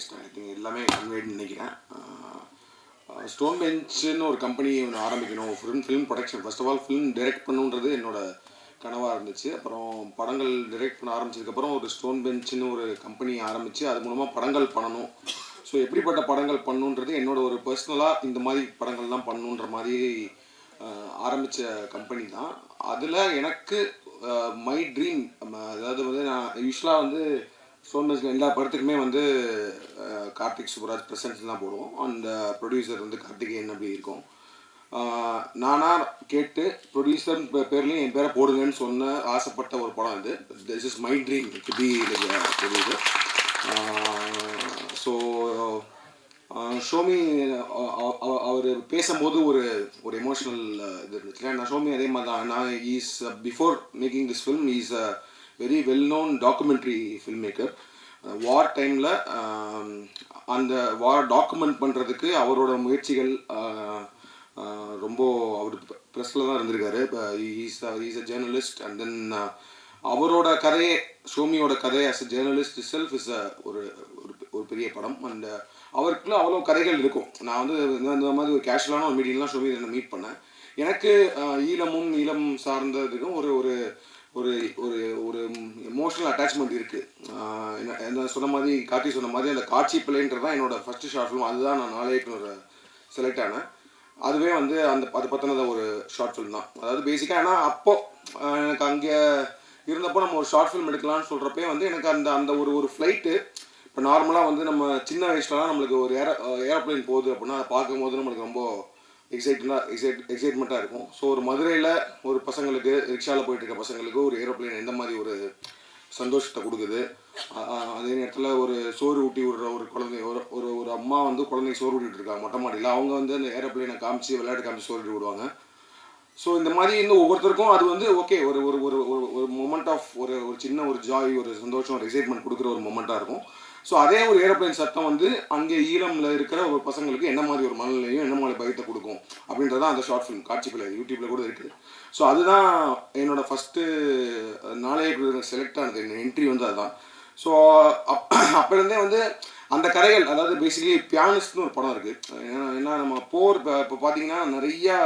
பேசினேன். I think எல்லாமே கன்வேன்னு நினைக்கிறேன். ஸ்டோன் பெஞ்சுன்னு ஒரு கம்பெனி ஒன்று ஆரம்பிக்கணும், film production. First of all film direct பண்ணுன்றது என்னோடய கனவாக இருந்துச்சு. அப்புறம் படங்கள் டைரக்ட் பண்ண ஆரம்பிச்சதுக்கப்புறம் ஒரு ஸ்டோன் பெஞ்சுன்னு ஒரு கம்பெனி ஆரம்பித்து அது மூலமாக படங்கள் பண்ணணும். ஸோ எப்படிப்பட்ட படங்கள் பண்ணணுன்றது என்னோட ஒரு பர்சனலாக இந்த மாதிரி படங்கள் தான் பண்ணணுன்ற மாதிரி ஆரம்பித்த கம்பெனி தான். அதில் எனக்கு மை ட்ரீம், அதாவது வந்து நான் யூஸ்வலாக வந்து ஸ்டோன் பெஞ்சில் எல்லா படத்துக்குமே வந்து கார்த்திக் சுப்ராஜ் ப்ரெசன்ஸ் தான் போடுவோம். அந்த ப்ரொடியூசர் வந்து கார்த்திகேயன் அப்படி இருக்கும். நானாக கேட்டு ப்ரொடியூசர் பேர்லேயும் என் பேரை போடுங்கன்னு சொன்ன ஆசைப்பட்ட ஒரு படம் இது. This is my dream to be producer. So Shomi அவர் பேசும்போது ஒரு எமோஷ்னல் இது இருந்துச்சு. நான் ஷோமி அதே மாதிரி தான். நான் is before making this film is a very well known documentary film maker. War டைமில் அந்த வார் டாக்குமெண்ட் பண்ணுறதுக்கு அவரோட முயற்சிகள் ரொம்ப அவர் ப்ரெஸ்ஸில் தான் இருந்திருக்காரு. Is a journalist. And then அவரோட கதையே, ஷோமியோட கதை as a journalist self is ஒரு பெரிய படம். அண்ட் அவருக்குள்ள அவ்வளோ கதைகள் இருக்கும். நான் வந்து இந்த மாதிரி ஒரு கேஷுவலான ஒரு மீட்டிங்லாம் ஷோமி என்னை மீட் பண்ணேன். எனக்கு ஈழம் சார்ந்ததுக்கும் ஒரு ஒரு ஒரு ஒரு ஒரு எமோஷ்னல் அட்டாச்மெண்ட் இருக்குது. என்ன சொன்ன மாதிரி கார்த்தி சொன்ன மாதிரி அந்த காட்சி பிள்ளைன்றது தான் என்னோடய ஃபஸ்ட்டு ஷார்ட் ஃபிலிம். அதுதான் நான் நாளைக்கு செலக்ட் ஆனேன். அதுவே வந்து அது பற்றினத ஒரு ஷார்ட் ஃபிலிம் தான். அதாவது பேசிக்காக ஏன்னா அப்போது எனக்கு அங்கே இருந்தப்போ நம்ம ஒரு ஷார்ட் ஃபிலிம் எடுக்கலாம்னு சொல்கிறப்பே வந்து எனக்கு அந்த ஒரு ஃப்ளைட்டு, இப்போ நார்மலாக வந்து நம்ம சின்ன வயசுலலாம் நம்மளுக்கு ஒரு ஏரோப்ளைன் போகுது அப்படின்னா அதை பார்க்கும்போது நம்மளுக்கு ரொம்ப எக்ஸைட்மெண்ட்டாக இருக்கும். ஸோ ஒரு மதுரையில் ஒரு பசங்களுக்கு, ரிக்ஷாவில் போயிட்டு இருக்க பசங்களுக்கு ஒரு ஏரோப்ளைன் எந்த மாதிரி ஒரு சந்தோஷத்தை கொடுக்குது. அதே நேரத்தில் ஒரு சோறு ஊட்டி விடுற ஒரு குழந்தை, ஒரு அம்மா வந்து குழந்தைக்கு சோறு ஊட்டிகிட்டு இருக்காங்க மொட்டை மாடியில். அவங்க வந்து அந்த ஏரோப்ளைனை காமிச்சு விளையாட்டு காமிச்சு சோறு ஊட்டி விடுவாங்க. ஸோ இந்த மாதிரி இன்னும் ஒவ்வொருத்தருக்கும் அது வந்து ஓகே ஒரு ஒரு ஒரு ஒரு மொமெண்ட் ஆஃப் ஒரு சின்ன ஒரு ஜாய், ஒரு சந்தோஷம், ஒரு எக்ஸைட்மெண்ட் கொடுக்குற ஒரு மொமெண்ட்டாக இருக்கும். ஸோ அதே ஒரு ஏரோப்ளைன் சத்தம் வந்து அங்கே ஈழமில் இருக்கிற ஒரு பசங்களுக்கு என்ன மாதிரி ஒரு மனநிலையும் என்ன மாதிரி பயத்தை கொடுக்கும் அப்படின்றதான் அந்த ஷார்ட் ஃபிலிம். காட்சி பிள்ளை யூடியூப்பில் கூட இருக்குது. ஸோ அதுதான் என்னோடய ஃபஸ்ட்டு நாளைக்கு செலக்ட் ஆனது. என் என்ட்ரி வந்து அதுதான். ஸோ அப்போலேருந்தே வந்து அந்த கதைகள், அதாவது பேசிக்கலி பியானிஸ்ட்னு ஒரு படம் இருக்குது. ஏன்னா நம்ம இப்போ பார்த்தீங்கன்னா நிறையா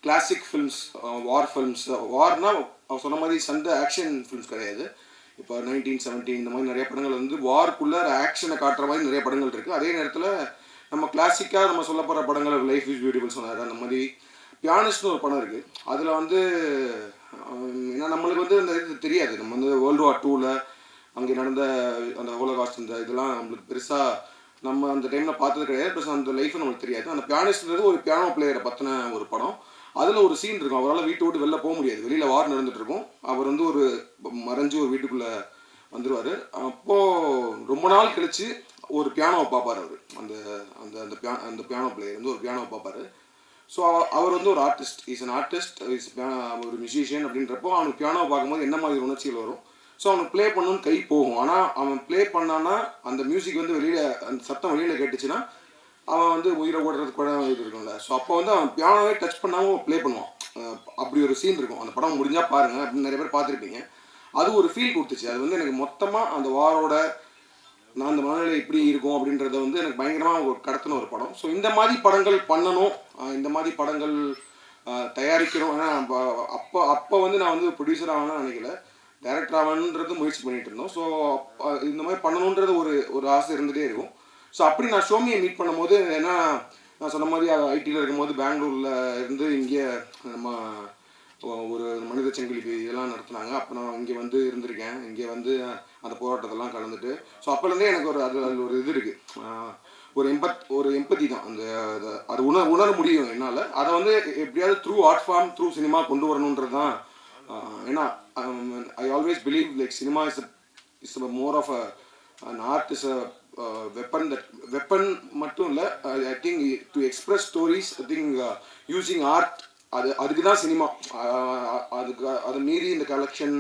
கிளாசிக் ஃபில்ம்ஸ், வார் ஃபில்ம்ஸ், வார்னால் அவர் சொன்ன மாதிரி சண்டை ஆக்ஷன் ஃபில்ம்ஸ் கிடையாது. இப்போ 1917 இந்த மாதிரி நிறைய படங்கள் வந்து வார்க்குள்ளே ஆக்ஷனை காட்டுற மாதிரி நிறைய படங்கள் இருக்குது. அதே நேரத்தில் நம்ம கிளாசிக்காக நம்ம சொல்ல போகிற படங்கள் லைஃப் இஸ் பியூட்டிஃபுல் சொன்னார். அந்த மாதிரி பியானிஸ்ட்னு ஒரு படம் இருக்குது. அதில் வந்து ஏன்னா நம்மளுக்கு வந்து அந்த இது தெரியாது. நம்ம வந்து வேர்ல்டு வார் 2ல் அங்கே நடந்த அந்த ஹோலோகாஸ்ட் இந்த இதெல்லாம் நம்மளுக்கு பெருசாக நம்ம அந்த டைமில் பார்த்தது கிடையாது. ப்ளஸ் அந்த லைஃப் நம்மளுக்கு தெரியாது. அந்த பியானிஸ்ட்ன்றது ஒரு பியானோ பிளேயரை பற்றின ஒரு படம். அதில் ஒரு சீன் இருக்கும். அவரால் வீட்டை விட்டு வெளில போக முடியாது. வெளியில் வார் நடந்துகிட்ருக்கும். அவர் வந்து ஒரு மறைஞ்சு ஒரு வீட்டுக்குள்ளே வந்துடுவார். அப்போது ரொம்ப நாள் கழித்து ஒரு பியானோவை பார்ப்பார். அவர் அந்த அந்த அந்த பியானோ பிளேயர் வந்து ஒரு பியானோவை பார்ப்பார். ஸோ அவர் வந்து ஒரு ஆர்டிஸ்ட், இஸ் அன் ஆர்டிஸ்ட், ஒரு மியூசிஷியன். அப்படின்றப்போ அவனுக்கு பியானோவை பார்க்கும்போது என்ன மாதிரி உணர்ச்சிகள் வரும். ஸோ அவனுக்கு ப்ளே பண்ணணுன்னு கை போகும். ஆனால் அவன் ப்ளே பண்ணான்னா அந்த மியூசிக் வந்து வெளியில், அந்த சத்தம் வெளியில் கேட்டுச்சுன்னா அவன் வந்து உயிரை ஓடுறதுக்கு கூட இது இருக்கும்ல. ஸோ அப்போ வந்து அவன் பியானோவே டச் பண்ணாமல் ப்ளே பண்ணுவான். அப்படி ஒரு சீன் இருக்கும். அந்த படம் முடிஞ்சால் பாருங்கள், அப்படின்னு நிறைய பேர் பார்த்துருப்பீங்க. அது ஒரு ஃபீல் கொடுத்துச்சு. அது வந்து எனக்கு மொத்தமாக அந்த வாரோட நான் அந்த மனநிலை இப்படி இருக்கும் அப்படின்றத வந்து எனக்கு பயங்கரமாக கடத்தின ஒரு படம். ஸோ இந்த மாதிரி படங்கள் பண்ணணும், இந்த மாதிரி படங்கள் தயாரிக்கணும். ஏன்னா அப்போ வந்து நான் வந்து ப்ரொடியூசர் ஆகணும்னு நினைக்கல, டைரக்டர் ஆகணுன்றது முயற்சி பண்ணிகிட்டு இருந்தோம். ஸோ இந்த மாதிரி பண்ணணுன்றது ஒரு ஆசை இருந்துகிட்டே இருக்கும். ஸோ அப்படி நான் ஷோமியை மீட் பண்ணும்போது, ஏன்னா நான் சொன்ன மாதிரி ஐடியில் இருக்கும்போது பெங்களூரில் இருந்து இங்கே நம்ம ஒரு மனித சங்கிலி இதெல்லாம் நடத்துனாங்க. அப்போ நான் இங்கே வந்து இருந்திருக்கேன். இங்கே வந்து அந்த போராட்டத்தெல்லாம் கலந்துட்டு. ஸோ அப்போலேருந்தே எனக்கு அதில் ஒரு இது இருக்குது, ஒரு எம்பத்தி தான். அது உணர முடியும் என்னால். அதை வந்து எப்படியாவது through art form, through cinema கொண்டு வரணுன்றது தான். ஏன்னா I always believe like cinema is more of an art is a weapon மட்டும் இல்லை. I think to express stories, I think using art, அதுக்கு தான் சினிமா. அதை மீறி இந்த கலெக்ஷன்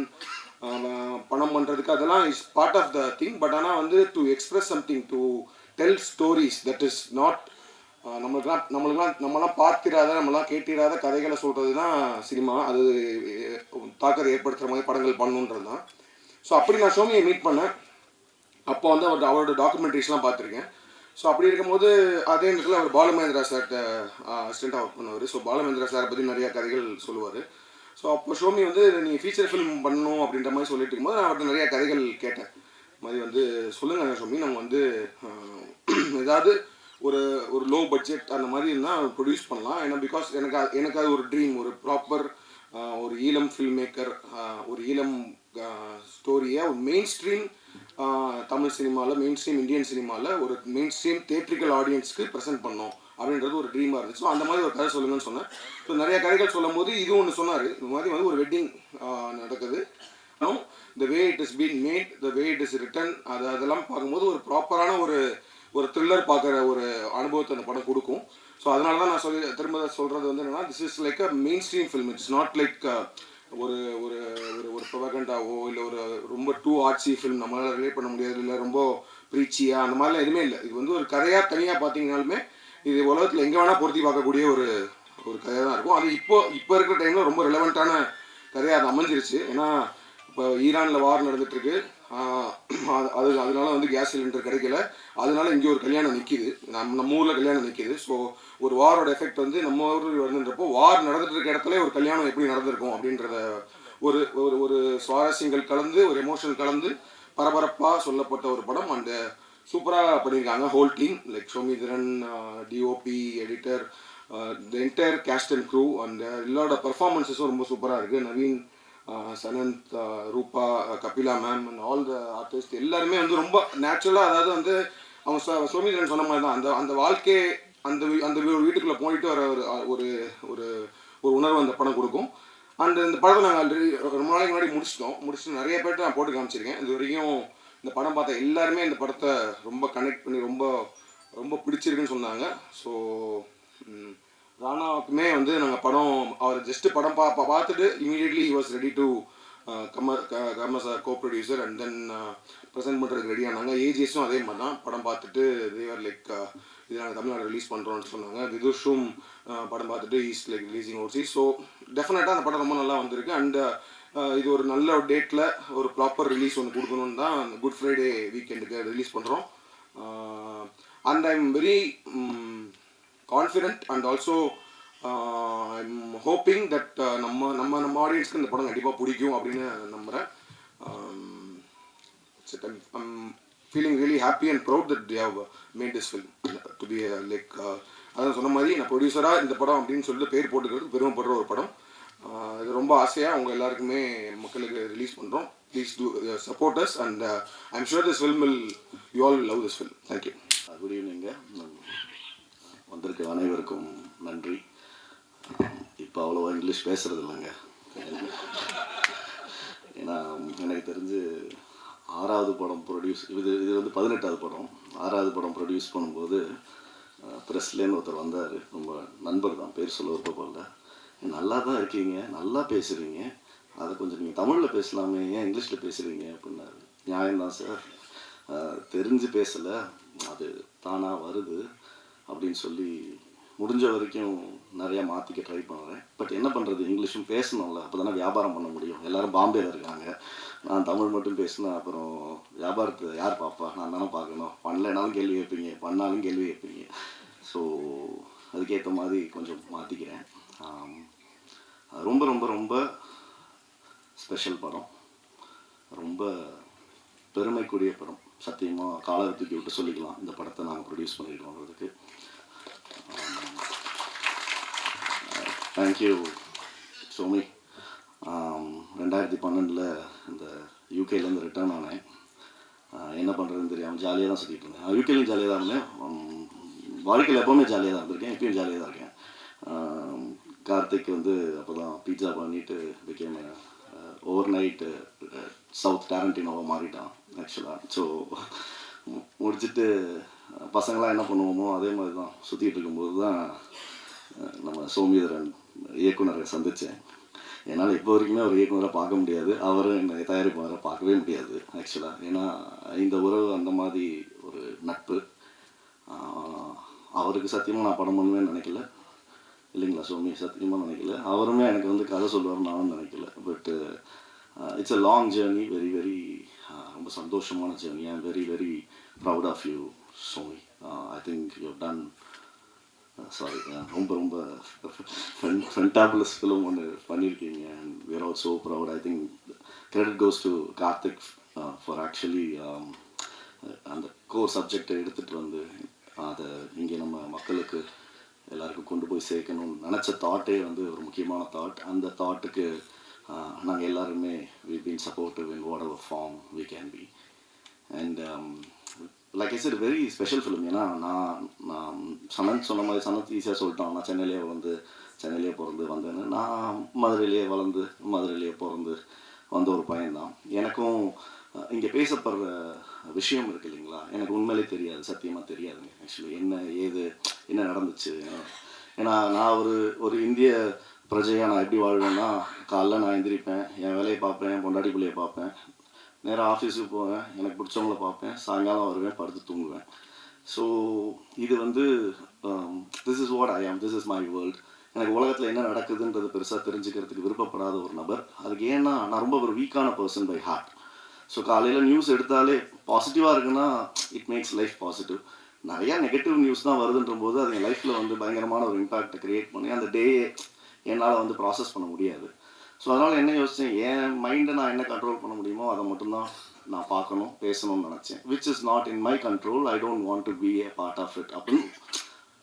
பணம் பண்ணுறதுக்கு அதெல்லாம் is part of the thing. But ஆனால் வந்து to express something, to tell stories, that is not நம்மளாம் பார்த்திராத, நம்மளாம் கேட்டிராத கதைகளை சொல்கிறது தான் சினிமா. அது தாக்கத்தை ஏற்படுத்துகிற மாதிரி படங்கள் பண்ணணுன்றது தான். ஸோ அப்படி நான் ஷோமியை மீட் பண்ணேன். அப்போ வந்து அவரோட டாக்குமெண்ட்ரிஸ்லாம் பார்த்துருக்கேன். ஸோ அப்படி இருக்கும்போது அதே நேரத்தில் அவர் பாலுமகேந்திரா சார்கிட்ட அசிஸ்டண்ட்டாக ஒர்க் பண்ணுவார். ஸோ பாலுமகேந்திரா சாரை பற்றி நிறையா கதைகள் சொல்லுவார். ஸோ அப்போ ஷோமி வந்து நீ ஃபீச்சர் ஃபிலிம் பண்ணணும் அப்படின்ற மாதிரி சொல்லிட்டு இருக்கும்போது நான் அவர்கிட்ட நிறையா கதைகள் கேட்டேன். இது மாதிரி வந்து சொல்லுங்கள் ஷோமி, நம்ம வந்து ஏதாவது ஒரு ஒரு லோ பட்ஜெட் அந்த மாதிரி இருந்தால் ப்ரொடியூஸ் பண்ணலாம். ஏன்னா பிகாஸ் எனக்கு அது ஒரு ட்ரீம், ஒரு ப்ராப்பர் ஒரு ஈழம் ஃபில்ம் மேக்கர், ஒரு ஈழம் ஸ்டோரியை ஒரு மெயின் ஸ்ட்ரீம் தமிழ் சினிமாவில், மெயின் ஸ்ட்ரீம் இந்தியன் சினிமாவில் ஒரு மெயின் ஸ்ட்ரீம் தியேட்ரிக்கல் ஆடியன்ஸ்க்கு ப்ரெசென்ட் பண்ணோம் அப்படின்றது ஒரு ட்ரீமாக இருந்துச்சு. ஸோ அந்த மாதிரி ஒரு கதை சொல்லுங்கன்னு சொன்னேன். ஸோ நிறைய கதைகள் சொல்லும் போது இது ஒன்று சொன்னார். இந்த மாதிரி வந்து ஒரு வெட்டிங் நடக்குது, the way it is been made, the way it is written, அதெல்லாம் பார்க்கும்போது ஒரு ப்ராப்பரான ஒரு த்ரில்லர் பார்க்குற ஒரு அனுபவத்தை அந்த படம் கொடுக்கும். ஸோ அதனால தான் நான் திரும்ப சொல்கிறது வந்து என்னென்னா, this is like a main stream film. It's not like ஒரு ஒரு ஒரு ப்ரொபகண்டாவோ இல்லை ஒரு ரொம்ப டூ ஆர்ட்சி ஃபில்ம் நம்மளால் ரிலேட் பண்ண முடியாது, இல்லை ரொம்ப ப்ரீச்சியாக அந்த மாதிரிலாம் எதுவுமே இல்லை. இது வந்து ஒரு கதையாக தனியாக பார்த்தீங்கனாலுமே இது உலகத்தில் எங்கே வேணால் பொருத்தி பார்க்கக்கூடிய ஒரு கதையாக தான் இருக்கும். அது இப்போ இருக்கிற டைமில் ரொம்ப ரெலவெண்ட்டான கதையாக அது அமைஞ்சிருச்சு. ஏன்னா இப்போ ஈரானில் வார் நடந்துகிட்ருக்கு, அதனால வந்து கேஸ் சிலிண்டர் கிடைக்கல, அதனால இங்கே ஒரு கல்யாணம் நிற்கிது, நம்ம ஊரில் கல்யாணம் நிற்கிது. ஸோ ஒரு வாரோட எஃபெக்ட் வந்து நம்ம ஊரில் வருதுன்றப்போ வார் நடந்துட்டு இருக்க இடத்துல ஒரு கல்யாணம் எப்படி நடந்திருக்கும் அப்படின்றத ஒரு ஒரு ஒரு சுவாரஸ்யங்கள் கலந்து ஒரு எமோஷன் கலந்து பரபரப்பாக சொல்லப்பட்ட ஒரு படம். அந்த சூப்பராக பண்ணியிருக்காங்க whole team, like Soumithran, DOP, editor, the entire cast and crew. அந்த எல்லாரோட பர்ஃபார்மன்ஸஸும் ரொம்ப சூப்பராக இருக்குது. Naveen, Sananth, Rupa, Kapila ma'am and all the artist எல்லாருமே வந்து ரொம்ப நேச்சுரலாக, அதாவது வந்து அவங்க சௌமித்ரன் சொன்ன மாதிரி தான் அந்த வாழ்க்கை அந்த வீட்டுக்குள்ளே போயிட்டு வர ஒரு ஒரு ஒரு உணர்வு அந்த படம் கொடுக்கும். இந்த படத்தை நாங்கள் ஆல்ரெடி ரொம்ப நாளைக்கு முன்னாடி முடிச்சுட்டு நிறைய பேர்ட்டு நான் போட்டு காமிச்சிருக்கேன். இது வரைக்கும் இந்த படம் பார்த்த எல்லாருமே இந்த படத்தை ரொம்ப கனெக்ட் பண்ணி ரொம்ப ரொம்ப பிடிச்சிருக்குன்னு சொன்னாங்க. ஸோ ராணாவுக்குமே வந்து நாங்கள் அவர் ஜஸ்ட்டு படம் பார்த்துட்டு immediately he was ready to come as a co producer and then present பண்ணுறதுக்கு ரெடியானாங்க. ஏஜிஎஸும் அதே மாதிரி தான் படம் பார்த்துட்டு தேவர் லைக் இது நாங்கள் தமிழ்நாடு ரிலீஸ் பண்ணுறோன்னு சொன்னாங்க. விதுஷும் படம் பார்த்துட்டு is like releasing overseas. So டெஃபினட்டாக அந்த படம் ரொம்ப நல்லா வந்திருக்கு. அண்ட் இது ஒரு நல்ல ஒரு டேட்டில் ஒரு ப்ராப்பர் ரிலீஸ் ஒன்று கொடுக்கணுன்னு தான் குட் ஃப்ரைடே வீக்கெண்டுக்கு ரிலீஸ் பண்ணுறோம். And I am very confident and also I'm hoping that நம்ம ஆடியன்ஸ்க்கு இந்த படம் கண்டிப்பாக பிடிக்கும் அப்படின்னு நம்புகிறேன். I'm feeling really happy and proud that they have made this film to be like அதான் சொன்ன மாதிரி நான் ப்ரொடியூசராக இந்த படம் அப்படின்னு சொல்லிட்டு பேர் போட்டுக்கிறது பெருமைப்படுற ஒரு படம். இது ரொம்ப ஆசையாக அவங்க எல்லாருக்குமே மக்களுக்கு ரிலீஸ் பண்ணுறோம். Please do support us and I am sure this film will you all love this film. Thank you. Good evening. வந்திருக்க அனைவருக்கும் நன்றி. இப்போ அவ்வளோவா இங்கிலீஷ் பேசுகிறது இல்லைங்க, ஏன்னா எனக்கு தெரிஞ்சு 6வது படம் ப்ரொடியூஸ் இது வந்து 18வது படம். 6வது படம் ப்ரொடியூஸ் பண்ணும்போது ப்ரெஸ்லேன்னு ஒருத்தர் வந்தார், ரொம்ப நண்பர் தான், பேர் சொல்ல விருப்பப்படல. நல்லா தான் இருக்கீங்க, நல்லா பேசுகிறீங்க, அதை கொஞ்சம் நீங்கள் தமிழில் பேசலாமே, ஏன் இங்கிலீஷில் பேசுகிறீங்க அப்படின்னாரு. நியாயம்தான் சார், தெரிஞ்சு பேசலை, அது தானாக வருது அப்படின்னு சொல்லி முடிஞ்ச வரைக்கும் நிறையா மாற்றிக்க ட்ரை பண்ணுறேன். பட் என்ன பண்ணுறது, இங்கிலீஷும் பேசணும்ல, அப்போ தானே வியாபாரம் பண்ண முடியும். எல்லோரும் பாம்பேயில் இருக்காங்க, நான் தமிழ் மட்டும் பேசினா அப்புறம் வியாபாரத்தை யார் பார்ப்பா, நான் தானே பார்க்கணும். பண்ணலைனாலும் கேள்வி வைப்பீங்க, பண்ணாலும் கேள்வி வைப்பீங்க. ஸோ அதுக்கேற்ற மாதிரி கொஞ்சம் மாற்றிக்கிறேன். ரொம்ப ரொம்ப ரொம்ப ஸ்பெஷல் படம், ரொம்ப பெருமைக்குரிய படம். சத்தியமாக காலை தூக்கி விட்டு சொல்லிக்கலாம், இந்த படத்தை நாங்கள் ப்ரொடியூஸ் பண்ணியிருக்கோன்றதுக்கு. தேங்க்யூ சோமி. 2012 இந்த யூகேலேருந்து ரிட்டர்ன் ஆனேன். என்ன பண்ணுறதுன்னு தெரியாமல் ஜாலியாக தான் சுற்றிட்டு இருந்தேன். யூகேலையும் ஜாலியாக தான் இருந்தேன், வாழ்க்கையில் எப்போவுமே ஜாலியாக தான் இருந்திருக்கேன், இப்பயும் ஜாலியாக தான் இருக்கேன். கார்த்திக் வந்து அப்போ தான் பீட்சா பண்ணிவிட்டு பிகேம் ஓவர் நைட்டு சவுத் டேரண்டினோவாக மாறிட்டான் ஆக்சுவலாக. ஸோ முடிச்சுட்டு பசங்களாம் என்ன பண்ணுவோமோ அதே மாதிரி தான் சுற்றிட்டு இருக்கும்போது தான் நம்ம சௌமித்ரன் இயக்குனரை சந்தித்தேன். என்னால் இப்போ வரைக்குமே ஒரு இயக்குனரை பார்க்க முடியாது, அவரும் என்னை தயாரிப்பாளரை பார்க்கவே முடியாது ஆக்சுவலாக. ஏன்னா இந்த உறவு அந்த மாதிரி ஒரு நட்பு. அவருக்கு சத்தியமாக நான் படம் பண்ணுவேன்னு நினைக்கல, இல்லைங்களா சோமி? சத்தியமாக நினைக்கல. அவருமே எனக்கு வந்து கதை சொல்லுவார் நானும் நினைக்கல. But it's a long journey, very very ரொம்ப சந்தோஷமான journey. I am very very proud of you Somi. I think you've done sorry ரொம்ப ரொம்ப ஃபென்டாபுலஸ் ஃபிலிம் ஒன்று பண்ணியிருக்கீங்க. And we're all so proud. I think credit goes to Karthik for actually அந்த core சப்ஜெக்டை எடுத்துகிட்டு வந்து அதை இங்கே நம்ம மக்களுக்கு எல்லாருக்கும் கொண்டு போய் சேர்க்கணும்னு நினச்ச தாட்டே வந்து ஒரு முக்கியமான தாட். அந்த தாட்டுக்கு நாங்கள் எல்லாருமே we been supportive in whatever form we can be. And like I said very special film. ஏன்னா நான் சனத் சொன்ன மாதிரி சனத் ஈஸியாக சொல்லிட்டான். நான் சென்னையிலே பிறந்து வந்தேன்னு. நான் மதுரையிலேயே பிறந்து வந்த ஒரு பையன்தான். எனக்கும் இங்கே பேசப்படுற விஷயம் இருக்குது இல்லைங்களா, எனக்கு உண்மையிலே தெரியாது, சத்தியமாக தெரியாதுங்க. ஆக்சுவலி என்ன நடந்துச்சு. ஏன்னா நான் ஒரு இந்திய பிரஜையாக நான் எப்படி வாழ்வேன்னா, காலைல நான் எந்திரிப்பேன், என் வேலையை பார்ப்பேன், என் பொண்டாட்டி பிள்ளையை பார்ப்பேன், நேராக ஆஃபீஸுக்கு போவேன், எனக்கு பிடிச்சவங்கள பார்ப்பேன், சாயங்காலம் வருவேன், படுத்து தூங்குவேன். ஸோ இது வந்து திஸ் இஸ் வாட் ஐ ஆம், திஸ் இஸ் மை வேர்ல்டு. எனக்கு உலகத்தில் என்ன நடக்குதுன்றது பெருசாக தெரிஞ்சுக்கிறதுக்கு விருப்பப்படாத ஒரு நபர். அதுக்கு ஏன்னா நான் ரொம்ப ஒரு வீக்கான பர்சன் பை ஹார்ட். ஸோ காலையில் நியூஸ் எடுத்தாலே பாசிட்டிவாக இருக்குன்னா இட் மேக்ஸ் லைஃப் பாசிட்டிவ். நிறையா நெகட்டிவ் நியூஸ் தான் வருதுன்ற போது அது என் லைஃப்பில் வந்து பயங்கரமான ஒரு இம்பேக்டை க்ரியேட் பண்ணி அந்த டேயை என்னால் வந்து ப்ராசஸ் பண்ண முடியாது. ஸோ அதனால் என்ன யோசித்தேன், என் மைண்டை நான் என்ன கண்ட்ரோல் பண்ண முடியுமோ அதை மட்டும்தான் நான் பார்க்கணும், பேசணும்னு நினச்சேன். Which is not in my control. I don't want to be a part of it அப்படின்னு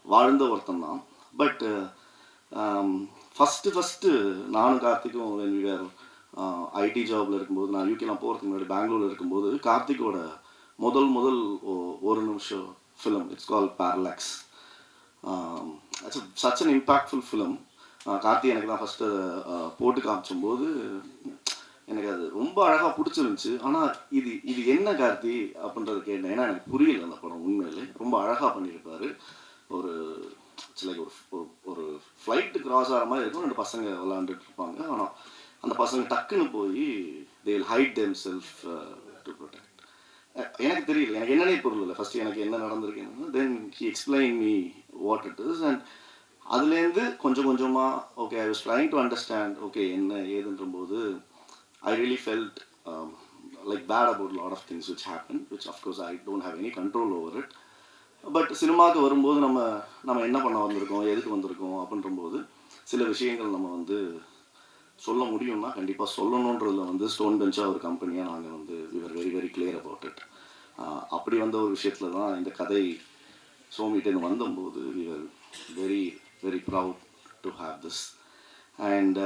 வாழ்ந்த ஒருத்தன் தான். பட் ஃபஸ்ட்டு நானும் கார்த்திக்கும் when we were ஐடி ஜாபில் இருக்கும்போது, நான் யூகேலாம் போகிறதுக்கு முன்னாடி பெங்களூரில் இருக்கும்போது கார்த்திக்கோட முதல் ஒரு நிமிஷம் film, it's called parallax. It's such an impactful film. Karthi எனக்கு தான் ஃபஸ்ட்டு போட்டு காமிச்சும்போது எனக்கு அது ரொம்ப அழகாக பிடிச்சிருந்துச்சு. ஆனால் இது என்ன கார்த்தி அப்படின்றத கேட்டேன். ஏன்னா எனக்கு புரியல அந்த படம். உண்மையிலே ரொம்ப அழகாக பண்ணியிருப்பார். ஒரு லைக் ஒரு ஃப்ளைட்டு கிராஸ் ஆகிற மாதிரி இருக்கும், 2 பசங்க விளாண்டுட்டு இருப்பாங்க. ஆனால் அந்த பசங்க டக்குன்னு போய் they will hide them self to protect. எனக்கு தெரியல, எனக்கு என்னன்னே புரியல ஃபஸ்ட்டு எனக்கு என்ன நடந்திருக்குன்னு. Then he explain me what it is. And அதுலேருந்து கொஞ்சம் கொஞ்சமாக okay I was trying to understand okay என்ன ஏதுன்ற போது I really felt like bad about lot of things which happen, which of course I don't have any control over it. But சினிமாவுக்கு வரும்போது நம்ம என்ன பண்ண வந்திருக்கோம், எதுக்கு வந்திருக்கோம் அப்படின்றபோது சில விஷயங்கள் நம்ம வந்து சொல்ல முடியும்னா கண்டிப்பாக சொல்லணுன்றதில் வந்து ஸ்டோன் பெஞ்சாக ஒரு கம்பெனியாக நாங்கள் வந்து we are very very clear about it. அப்படி வந்த ஒரு விஷயத்தில் தான் இந்த கதை சோமிட்டேன்னு வந்தபோது we are very very proud to have this. And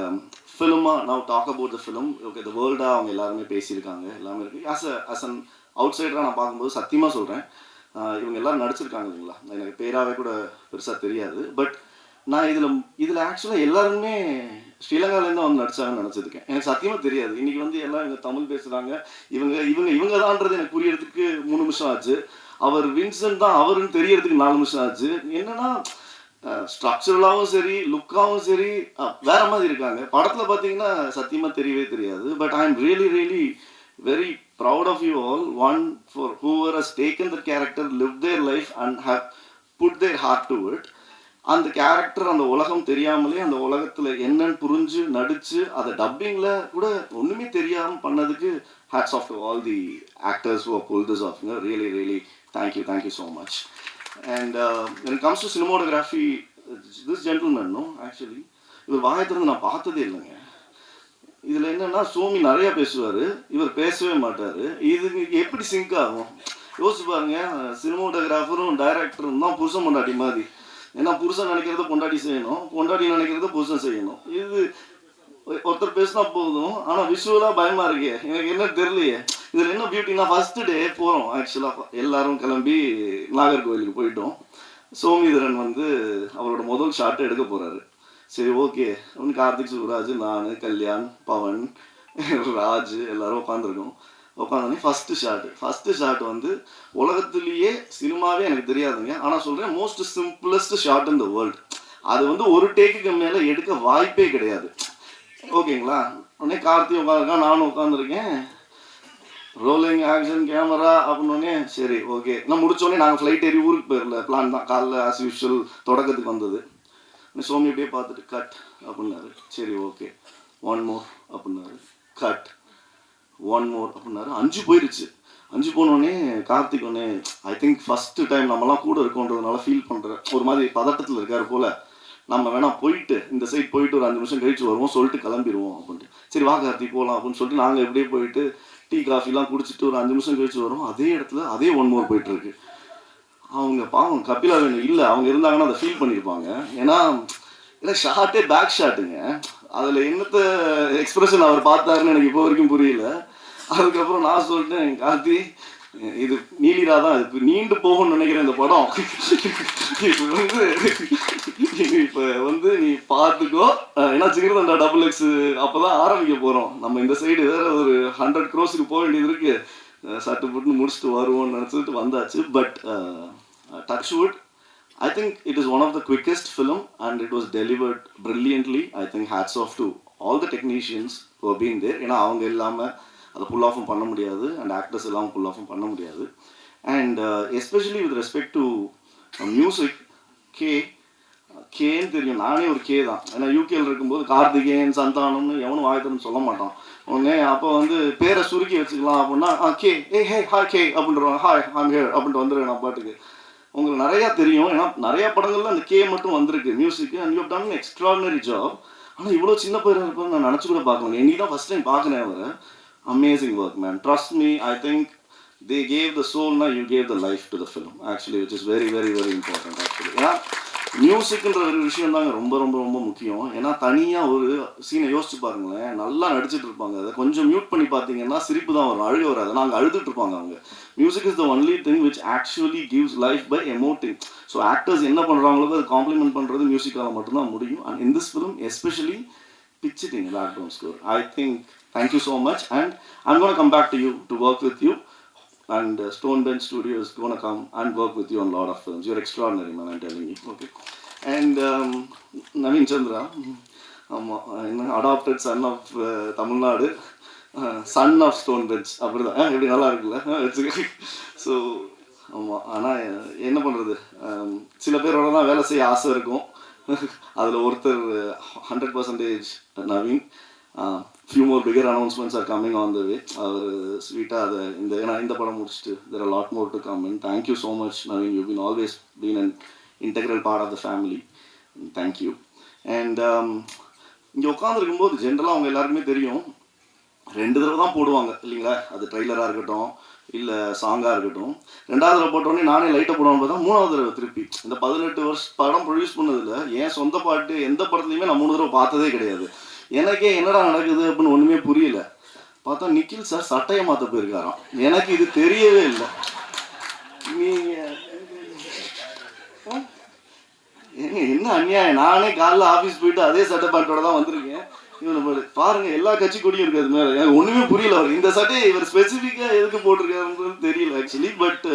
ஃபிலிமாக now talk about the film. Okay the வேர்ல்டாக அவங்க எல்லாருமே பேசியிருக்காங்க, எல்லாமே இருக்குது. ஆஸ் அன் அவுட் சைடராக நான் பார்க்கும்போது சத்தியமாக சொல்கிறேன், இவங்க எல்லோரும் நடிச்சிருக்காங்க இல்லைங்களா, எனக்கு பேராகவே கூட பெருசாக தெரியாது. பட் நான் இதில் ஆக்சுவலாக எல்லாருமே ஸ்ரீலங்காலேருந்து வந்து நடிச்சாங்கன்னு நினச்சிருக்கேன். எனக்கு சத்தியமாக தெரியாது. இன்றைக்கி வந்து எல்லாம் இவங்க தமிழ் பேசுகிறாங்க, இவங்க தான்ன்றது எனக்கு புரியறதுக்கு 3 நிமிஷம் ஆச்சு. அவர் வின்சென்ட் தான் அவருன்னு தெரியறதுக்கு 4 நிமிஷம் ஆச்சு. என்னன்னா ஸ்ட்ரக்சரலாகவும் சரி லுக்காகவும் சரி வேறு மாதிரி இருக்காங்க. படத்தில் பார்த்தீங்கன்னா சத்தியமாக தெரியவே தெரியாது. But I am really really very proud of you all, one for whoever has taken the character, lived their life and have put their heart to it. அந்த கேரக்டர் அந்த உலகம் தெரியாமலே அந்த உலகத்தில் என்னன்னு புரிஞ்சு நடித்து அதை டப்பிங்கில் கூட ஒன்றுமே தெரியாமல் பண்ணதுக்கு hats off to all the actors who have pulled this off. Really really thank you so much. And when it comes to cinematography, this gentleman actually இவர் வாயத்திலிருந்து நான் பார்த்ததே இல்லைங்க. இதில் என்னென்னா சோமி நிறையா பேசுவார், இவர் பேசவே மாட்டார். இது எப்படி சிங்க் ஆகும் யோசிச்சு பாருங்க. சினிமோட்டோகிராஃபரும் டைரக்டரும் தான் புருஷன் பொண்டாட்டி மாதிரி. ஏன்னா புருஷன் நினைக்கிறத பொண்டாட்டி செய்யணும், பொண்டாட்டி நினைக்கிறத புருஷன் செய்யணும். இது ஒருத்தர் பேசினா போதும். ஆனால் விஷுவலாக பயமாக இருக்கே, எனக்கு என்ன தெரியலையே. இதில் என்ன பியூட்டினா ஃபஸ்ட்டு டே போகிறோம், ஆக்சுவலாக எல்லோரும் கிளம்பி நாகர்கோவிலுக்கு போயிட்டோம். சோமிதரன் வந்து அவரோட முதல் ஷாட்டை எடுக்க போகிறாரு. சரி ஓகே அப்படின்னு கார்த்திக் சுப்ராஜ், நான், கல்யாண், பவன், ராஜ் எல்லோரும் உட்காந்தோடனே ஃபஸ்ட்டு ஷாட் வந்து உலகத்துலேயே சினிமாவே எனக்கு தெரியாதுங்க. ஆனால் சொல்கிறேன் most simplest shot in the world. அது வந்து ஒரு டேக்குக்கு மேலே எடுக்க வாய்ப்பே கிடையாது. ஓகேங்களா, உடனே கார்த்திக் உட்காந்துருக்கான், நானும் உட்காந்துருக்கேன். ரோலிங் ஆக்ஷன் கேமரா அப்படின்னோடனே சரி ஓகே நான் முடித்தோடனே நாங்கள் ஃப்ளைட் ஏறி ஊருக்கு போயிடல பிளான் தான். காலைல ஆஸ் யூஷுவல் தொடக்கத்துக்கு வந்தது. சோமி அப்படியே பார்த்துட்டு கட் அப்படின்னாரு. சரி ஓகே 1 more அப்படின்னாரு. கட் 1 more அப்படின்னாரு. 5 போயிடுச்சு. அஞ்சு போனோடனே கார்த்திக் ஒன்னே ஐ திங்க் ஃபஸ்ட்டு டைம் நம்மலாம் கூட இருக்கோன்றதுனால ஃபீல் பண்ணுற ஒரு மாதிரி பதட்டத்தில் இருக்கார் போல். நம்ம வேணா போயிட்டு இந்த சைட் போயிட்டு ஒரு 5 நிமிஷம் கழிச்சு வருவோம் சொல்லிட்டு கிளம்பிடுவோம் அப்படின்ட்டு. சரி வா கார்த்திக் போகலாம் அப்படின்னு சொல்லிட்டு நாங்கள் எப்படியே போயிட்டு டீ காஃபிலாம் குடிச்சிட்டு ஒரு 5 நிமிஷம் கழிச்சு வரோம். அதே இடத்துல அதே ஒன் மோர் போயிட்டுருக்கு. அவங்க பாவம் கபிலா வேணும் இல்லை, அவங்க இருந்தாங்கன்னா அதை ஃபீல் பண்ணியிருப்பாங்க. ஏன்னா ஷார்ட்டே பேக் ஷாட்டுங்க. அதில் என்னத்த எக்ஸ்பிரஷன் அவர் பார்த்தாருன்னு எனக்கு இப்போ வரைக்கும் புரியல. அதுக்கப்புறம் நான் சொல்லிட்டேன், கார்த்தி இது நீலிரா தான், இது நீண்டு போகும்னு நினைக்கிறேன் இந்த படம். இப்போ வந்து நீ பார்த்துக்கோ, ஏன்னா ஜிகிர்தண்டா XXX அப்போ தான் ஆரம்பிக்க போகிறோம். நம்ம இந்த சைடு வேறு ஒரு 100 crores போக வேண்டியது இருக்குது. சட்டு புட்டுன்னு முடிச்சுட்டு வருவோம்னு நினச்சிட்டு வந்தாச்சு. But touchwood, I think it is one of the quickest film and it was delivered brilliantly. I think hats off to all the technicians who have been there. ஏன்னா அவங்க இல்லாமல் அதை புல் ஆஃபும் பண்ண முடியாது அண்ட் ஆக்டர்ஸ் எல்லாம் புல் ஆஃபும் பண்ண முடியாது. And especially with respect to music, கேன்னு தெரியும், நானே ஒரு கே தான். ஏன்னா யூகேல இருக்கும்போது கார்த்திகேயன் சந்தானம்னு எவனும் வாய்த்தன்னு சொல்ல மாட்டான். உடனே அப்போ வந்து பேரை சுருக்கி வச்சுக்கலாம் அப்படின்னா கே, ஹே ஹாய் கே அப்படின்றவாங்க, ஹாய் ஐம் ஹியர் அப்படின்ட்டு வந்துடுவேன் நான் பாட்டுக்கு. உங்களுக்கு நிறையா தெரியும், ஏன்னா நிறையா படங்கள்ல அந்த கே மட்டும் வந்திருக்கு மியூசிக்கு. And you have done extraordinary job. ஆனால் இவ்வளோ சின்ன பேர் இருப்பது நான் நினச்சி கூட பார்க்கணும். இன்னைக்கு தான் ஃபஸ்ட் டைம் பார்க்குறேன் அவரை. Amazing work man, trust me. I think they gave the soul, now you gave the life to the film actually, which is very very very important actually. ஏன்னா மியூசிக்ன்ற ஒரு விஷயம் தாங்க ரொம்ப ரொம்ப ரொம்ப முக்கியம். ஏன்னா தனியாக ஒரு சீனை யோசிச்சு பாருங்களேன், நல்லா நடிச்சிட்டு இருப்பாங்க, அதை கொஞ்சம் மியூட் பண்ணி பார்த்தீங்கன்னா சிரிப்பு தான் வரும், அழுக வராது. நாங்கள் அழுதுட்டு இருப்பாங்க அவங்க. Music is the only thing which actually gives life by emoting. So actors என்ன பண்ணுறாங்களோ அது காம்ப்ளிமெண்ட் பண்ணுறது மியூசிக்கால் மட்டும்தான் முடியும். And in this film especially pitching background score. I think thank you so much, and I'm going to come back to you to work with you, and Stone Bench Studio is going to come and work with you on a lot of films. You're extraordinary, man, I'm telling you. Okay. And Naveen Chandra, adopted son of Tamil Nadu, son of Stone Bench. அப்படிதான் எப்படி நல்லா இருக்குல்ல. So ஆமாம், ஆனால் என்ன பண்ணுறது, சில பேரோட தான் வேலை செய்ய ஆசை இருக்கும். அதில் ஒருத்தர் 100% Naveen. Few more bigger announcements are coming on the way. அவர் ஸ்வீட்டாக அதை இந்த படம் முடிச்சுட்டு there are lot more to come. And thank you so much Naveen, you been always been an integral part of the family. Thank you. And இங்கே உட்காந்துருக்கும்போது ஜென்ரலாக அவங்க எல்லாருக்குமே தெரியும், 2 தடவை தான் போடுவாங்க இல்லைங்களா, அது ட்ரெய்லராக இருக்கட்டும் இல்லை சாங்காக இருக்கட்டும். 2வது தடவை போட்டோடனே நானே லைட்டை போடுவான்னு பார்த்தா 3வது தடவை திருப்பி. இந்த 18 வருஷம் படம் ப்ரொடியூஸ் பண்ணதில்ல என் சொந்த பாட்டு எந்த படத்துலையுமே நான் 3 தடவை பார்த்ததே கிடையாது. எனக்கே என்னடா நடக்குது அப்படின்னு ஒன்றுமே புரியல. பார்த்தா நிக்கில் சார் சட்டையை மாற்ற போயிருக்காராம். எனக்கு இது தெரியவே இல்லை. நீங்கள் என்ன அநியாயம், நானே காலைல ஆஃபீஸ் போயிட்டு அதே சட்டை பேண்ட்டோட தான் வந்திருக்கேன். இவனை பாருங்க, எல்லா கட்சி கொடியும் இருக்காது மேலே. எனக்கு ஒன்றுமே புரியல. அவர் இந்த சட்டையை இவர் ஸ்பெசிஃபிக்காக எதுக்கு போட்டிருக்காருன்றது தெரியல ஆக்சுவலி. பட்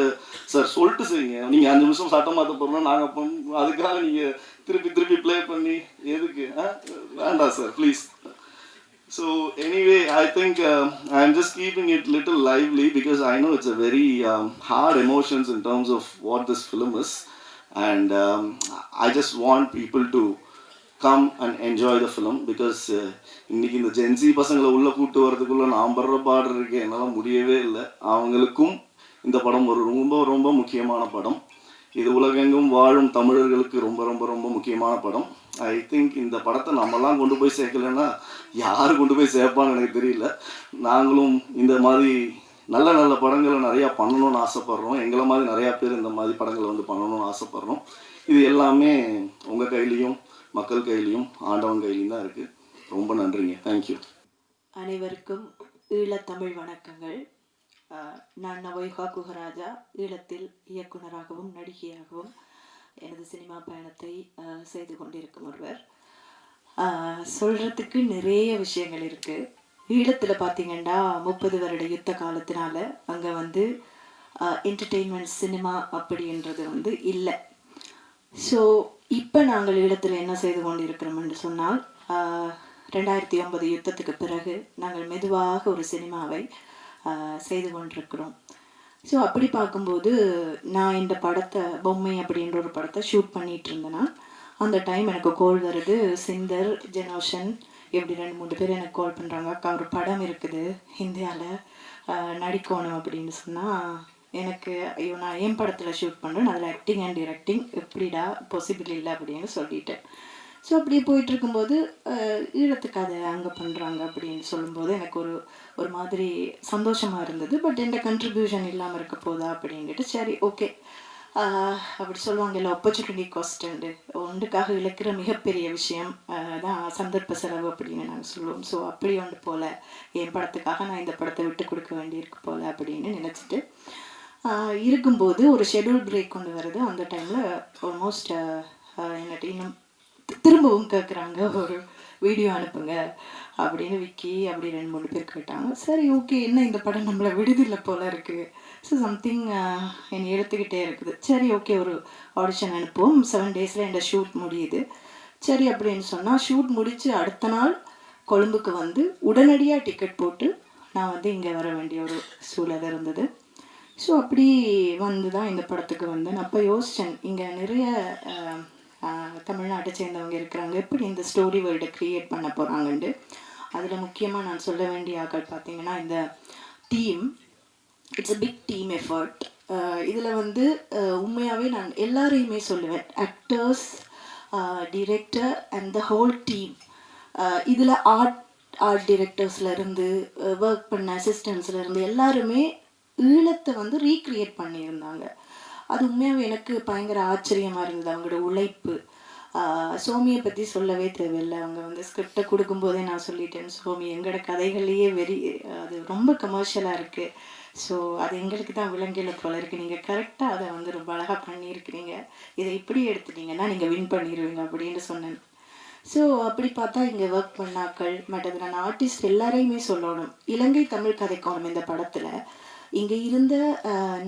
சார் சொல்லிட்டு செய்யுங்க, நீங்கள் 5 நிமிஷம் சட்டம் மாற்ற போகிறோம்னா நாங்கள் அதுக்காக நீங்கள் திருப்பி ப்ளே பண்ணி எதுக்கு வேண்டாம் sir please. So anyway I think I am just keeping it little lively because I know it's a very hard emotions in terms of what this film is. And I just want people to come and enjoy the film because இன்னைக்கு இந்த gen Z பசங்களை உள்ளே கூப்பிட்டு வரதுக்குள்ளே நான் படுற பாடு இருக்கேன், என்னால் முடியவே இல்லை. அவங்களுக்கும் இந்த படம் ஒரு ரொம்ப ரொம்ப முக்கியமான படம். இது உலகெங்கும் வாழும் தமிழர்களுக்கு ரொம்ப ரொம்ப ரொம்ப முக்கியமான படம். ஐ திங்க் இந்த படத்தை நம்மலாம் கொண்டு போய் சேர்க்கலைன்னா யார் கொண்டு போய் சேர்ப்பான்னு எனக்கு தெரியல. நாங்களும் இந்த மாதிரி நல்ல நல்ல படங்களை நிறையா பண்ணணும்னு ஆசைப்பட்றோம். எங்களை மாதிரி நிறையா பேர் இந்த மாதிரி படங்களை வந்து பண்ணணும்னு ஆசைப்பட்றோம். இது எல்லாமே உங்கள் கையிலையும் மக்கள் கையிலையும் ஆண்டவன் கையிலையும் தான் இருக்குது. ரொம்ப நன்றிங்க. தேங்க்யூ. அனைவருக்கும் ஈழத்தமிழ் வணக்கங்கள். நான் நவோய்கா குஹராஜா. ஈழத்தில் இயக்குனராகவும் நடிகையாகவும் எனது சினிமா பயணத்தை செய்து கொண்டிருக்கும் ஒருவர். சொல்கிறதுக்கு நிறைய விஷயங்கள் இருக்குது. ஈழத்தில் பார்த்திங்கன்னா 30 வருட யுத்த காலத்தினால அங்கே வந்து என்டர்டெயின்மெண்ட் சினிமா அப்படின்றது வந்து இல்லை. ஸோ இப்போ நாங்கள் ஈழத்தில் என்ன செய்து கொண்டு இருக்கிறோம் என்று சொன்னால், 2009 யுத்தத்துக்கு பிறகு நாங்கள் மெதுவாக ஒரு சினிமாவை செய்து கொண்டிருக்கிறோம். ஸோ அப்படி பார்க்கும்போது நான் இந்த படத்தை பொம்மை அப்படின்ற ஒரு படத்தை ஷூட் பண்ணிகிட்டு இருந்தேன்னா அந்த டைம் எனக்கு கால் வருது. சிந்தர், ஜெனோஷன் இப்படி 2-3 பேர் எனக்கு கால் பண்ணுறாங்க, அக்கா ஒரு படம் இருக்குது இந்தியாவில், நடிக்கணும் அப்படின்னு சொன்னால் எனக்கு ஐயோ நான் என் படத்தில் ஷூட் பண்ணுறேன், அதில் ஆக்டிங் அண்ட் டிரெக்டிங் எப்படிடா பாசிபிள் இல்லை அப்படின்னு சொல்லிட்டேன். ஸோ அப்படியே போயிட்டு இருக்கும்போது ஈழத்துக்கு அதை அங்கே பண்ணுறாங்க அப்படின்னு சொல்லும்போது எனக்கு ஒரு மாதிரி சந்தோஷமாக இருந்தது. பட் எந்த கண்ட்ரிபியூஷன் இல்லாமல் இருக்க போதா அப்படின்ட்டு சரி ஓகே அப்படி சொல்லுவாங்கல்ல ஆப்பர்ச்சுனிட்டி காஸ்ட்டு ஒன்றுக்காக இழக்கிற மிகப்பெரிய விஷயம் தான் சந்தர்ப்ப செலவு அப்படின்னு நாங்கள் சொல்லுவோம். ஸோ அப்படி ஒன்று போல் என் படத்துக்காக நான் இந்த படத்தை விட்டு கொடுக்க வேண்டியிருக்கு போல் அப்படின்னு நினச்சிட்டு இருக்கும்போது ஒரு ஷெட்யூல் பிரேக் கொண்டு வருது. அந்த டைமில் ஆல்மோஸ்ட் என்னட்டு இன்னும் திரும்பவும் கேட்குறாங்க ஒரு வீடியோ அனுப்புங்க அப்படின்னு விக்கி அப்படி 2-3 பேர் கேட்டாங்க. சரி ஓகே என்ன இந்த படம் நம்மளை விடுதில்லை போல் இருக்குது. ஸோ சம்திங் என்னை எடுத்துக்கிட்டே இருக்குது. சரி ஓகே ஒரு ஆடிஷன் அனுப்புவோம். 7 டேஸில் என் ஷூட் முடியுது. சரி அப்படின்னு சொன்னால் ஷூட் முடித்து அடுத்த நாள் கொழும்புக்கு வந்து உடனடியாக டிக்கெட் போட்டு நான் வந்து இங்கே வர வேண்டிய ஒரு சூழல் இருந்தது. ஸோ அப்படி வந்து தான் இந்த படத்துக்கு வந்தேன். அப்போ யோசித்தேன் இங்கே நிறைய தமிழ்நாட்டை சேர்ந்தவங்க இருக்கிறாங்க, எப்படி இந்த ஸ்டோரி வேர்ல்டை க்ரியேட் பண்ண போகிறாங்கன்ட்டு. அதில் முக்கியமாக நான் சொல்ல வேண்டிய ஆக்கள் பார்த்திங்கன்னா இந்த team, it's a big team effort. இதில் வந்து உண்மையாகவே நான் எல்லாரையுமே சொல்லுவேன், actors, director and the whole team. இதில் ஆர்ட் டிரெக்டர்ஸ்லேருந்து ஒர்க் பண்ண அசிஸ்டன்ஸ்லேருந்து எல்லாருமே ஈழத்தை வந்து ரீக்ரியேட் பண்ணியிருந்தாங்க. அது உண்மையாகவே எனக்கு பயங்கர ஆச்சரியமாக இருந்தது அவங்களோட உழைப்பு. சோமியை பற்றி சொல்லவே தேவையில்லை. அவங்க வந்து ஸ்கிரிப்டை கொடுக்கும்போதே நான் சொல்லிட்டேன், சோமி எங்களோட கதைகள்லேயே அது ரொம்ப கமர்ஷியலாக இருக்குது. ஸோ அது எங்களுக்கு தான் விலங்கில போல இருக்குது. நீங்கள் கரெக்டாக அதை வந்து ரொம்ப அழகாக பண்ணியிருக்கிறீங்க, இதை இப்படி எடுத்துட்டீங்கன்னா நீங்கள் வின் பண்ணிடுவீங்க அப்படின்னு சொன்னேன். ஸோ அப்படி பார்த்தா இங்கே ஒர்க் பண்ணாக்கள் மற்றது நான் ஆர்டிஸ்ட் எல்லாரையுமே சொல்லணும், இலங்கை தமிழ் கதைக்கோணம் இந்த படத்தில் இங்கே இருந்த